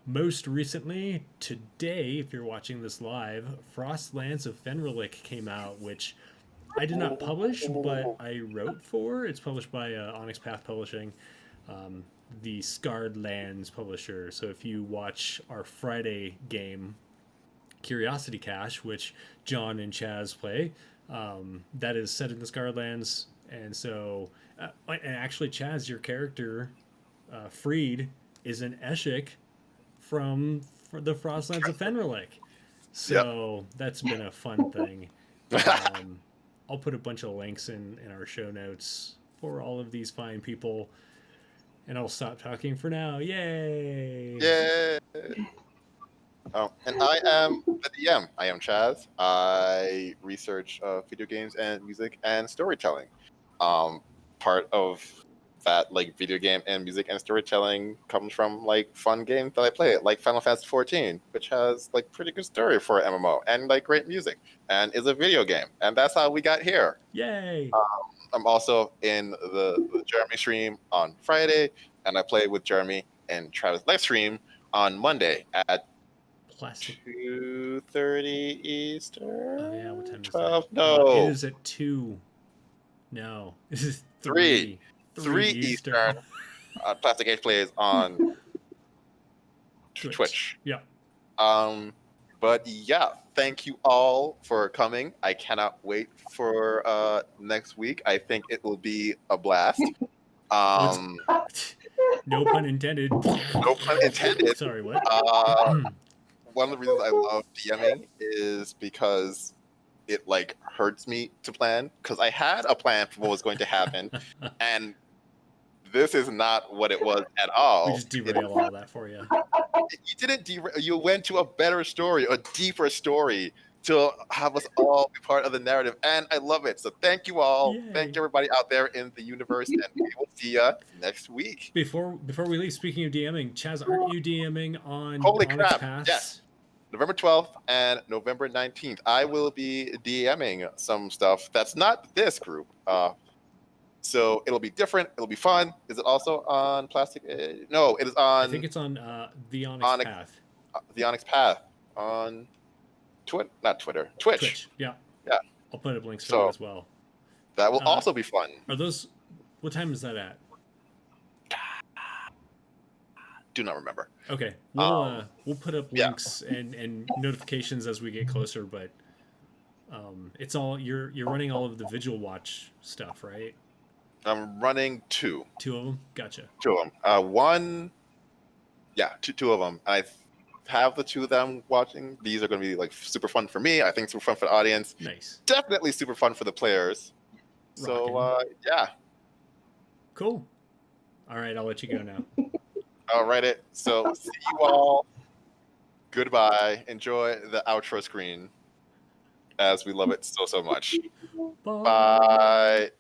[SPEAKER 2] Most recently, today, if you're watching this live, Frostlands of Fenrilik came out, which I did not publish, but I wrote for. It's published by Onyx Path Publishing, the Scarred Lands publisher. So if you watch our Friday game, Curiosity Cache, which John and Chaz play, that is set in the Scarred Lands. And so, and actually, Chaz, your character, Freed, is an Eshik from the Frostlands of Fenrilik. So that's been a fun thing. I'll put a bunch of links in our show notes for all of these fine people. And I'll stop talking for now. Yay!
[SPEAKER 1] Yay! Oh, and I am the DM. I am Chaz. I research video games and music and storytelling. Part of that, like, video game and music and storytelling comes from, like, fun games that I play, like Final Fantasy 14, which has, like, pretty good story for an MMO and, like, great music and is a video game. And that's how we got here.
[SPEAKER 2] Yay!
[SPEAKER 1] I'm also in the Jeremy stream on Friday, and I play with Jeremy and Travis live stream on Monday at 2:30 Eastern.
[SPEAKER 2] Oh yeah, what time is
[SPEAKER 1] 12?
[SPEAKER 2] that?
[SPEAKER 1] No,
[SPEAKER 2] it is at 2. No, this is 3
[SPEAKER 1] Eastern. Plastic Age plays on Twitch.
[SPEAKER 2] Yeah.
[SPEAKER 1] But yeah, thank you all for coming. I cannot wait for next week. I think it will be a blast.
[SPEAKER 2] No pun intended.
[SPEAKER 1] No pun intended.
[SPEAKER 2] Sorry, what?
[SPEAKER 1] One of the reasons I love DMing is because it like hurts me to plan, because I had a plan for what was going to happen, and this is not what it was at all.
[SPEAKER 2] We just derail all that for you.
[SPEAKER 1] You didn't derail. You went to a better story, a deeper story, to have us all be part of the narrative, and I love it. So thank you all.
[SPEAKER 2] Yay.
[SPEAKER 1] Thank you everybody out there in the universe, and we will see you next week.
[SPEAKER 2] Before we leave, speaking of DMing, Chaz, aren't you DMing on
[SPEAKER 1] Holy
[SPEAKER 2] Onyx
[SPEAKER 1] crap!
[SPEAKER 2] Paths?
[SPEAKER 1] Yes. November 12th and November 19th, I will be DMing some stuff that's not this group. So it'll be different. It'll be fun. Is it also on Plastic? No, it is on.
[SPEAKER 2] I think it's on the Onyx Path.
[SPEAKER 1] The Onyx Path on Twitter, not Twitter, Twitch.
[SPEAKER 2] Yeah.
[SPEAKER 1] Yeah.
[SPEAKER 2] I'll put up links to it as well.
[SPEAKER 1] That will also be fun.
[SPEAKER 2] Are those? What time is that at?
[SPEAKER 1] Do not remember.
[SPEAKER 2] Okay, we'll put up links and notifications as we get closer. But it's all you're running all of the Vigil Watch stuff, right?
[SPEAKER 1] I'm running two.
[SPEAKER 2] Two of them. Gotcha.
[SPEAKER 1] Two of them. One. Yeah, two of them. I have the two of them watching. These are going to be like super fun for me. I think super fun for the audience.
[SPEAKER 2] Nice.
[SPEAKER 1] Definitely super fun for the players. So yeah.
[SPEAKER 2] Cool. All right, I'll let you go now.
[SPEAKER 1] All right. So see you all. Goodbye. Enjoy the outro screen, as we love it so much.
[SPEAKER 2] Bye.
[SPEAKER 1] Bye.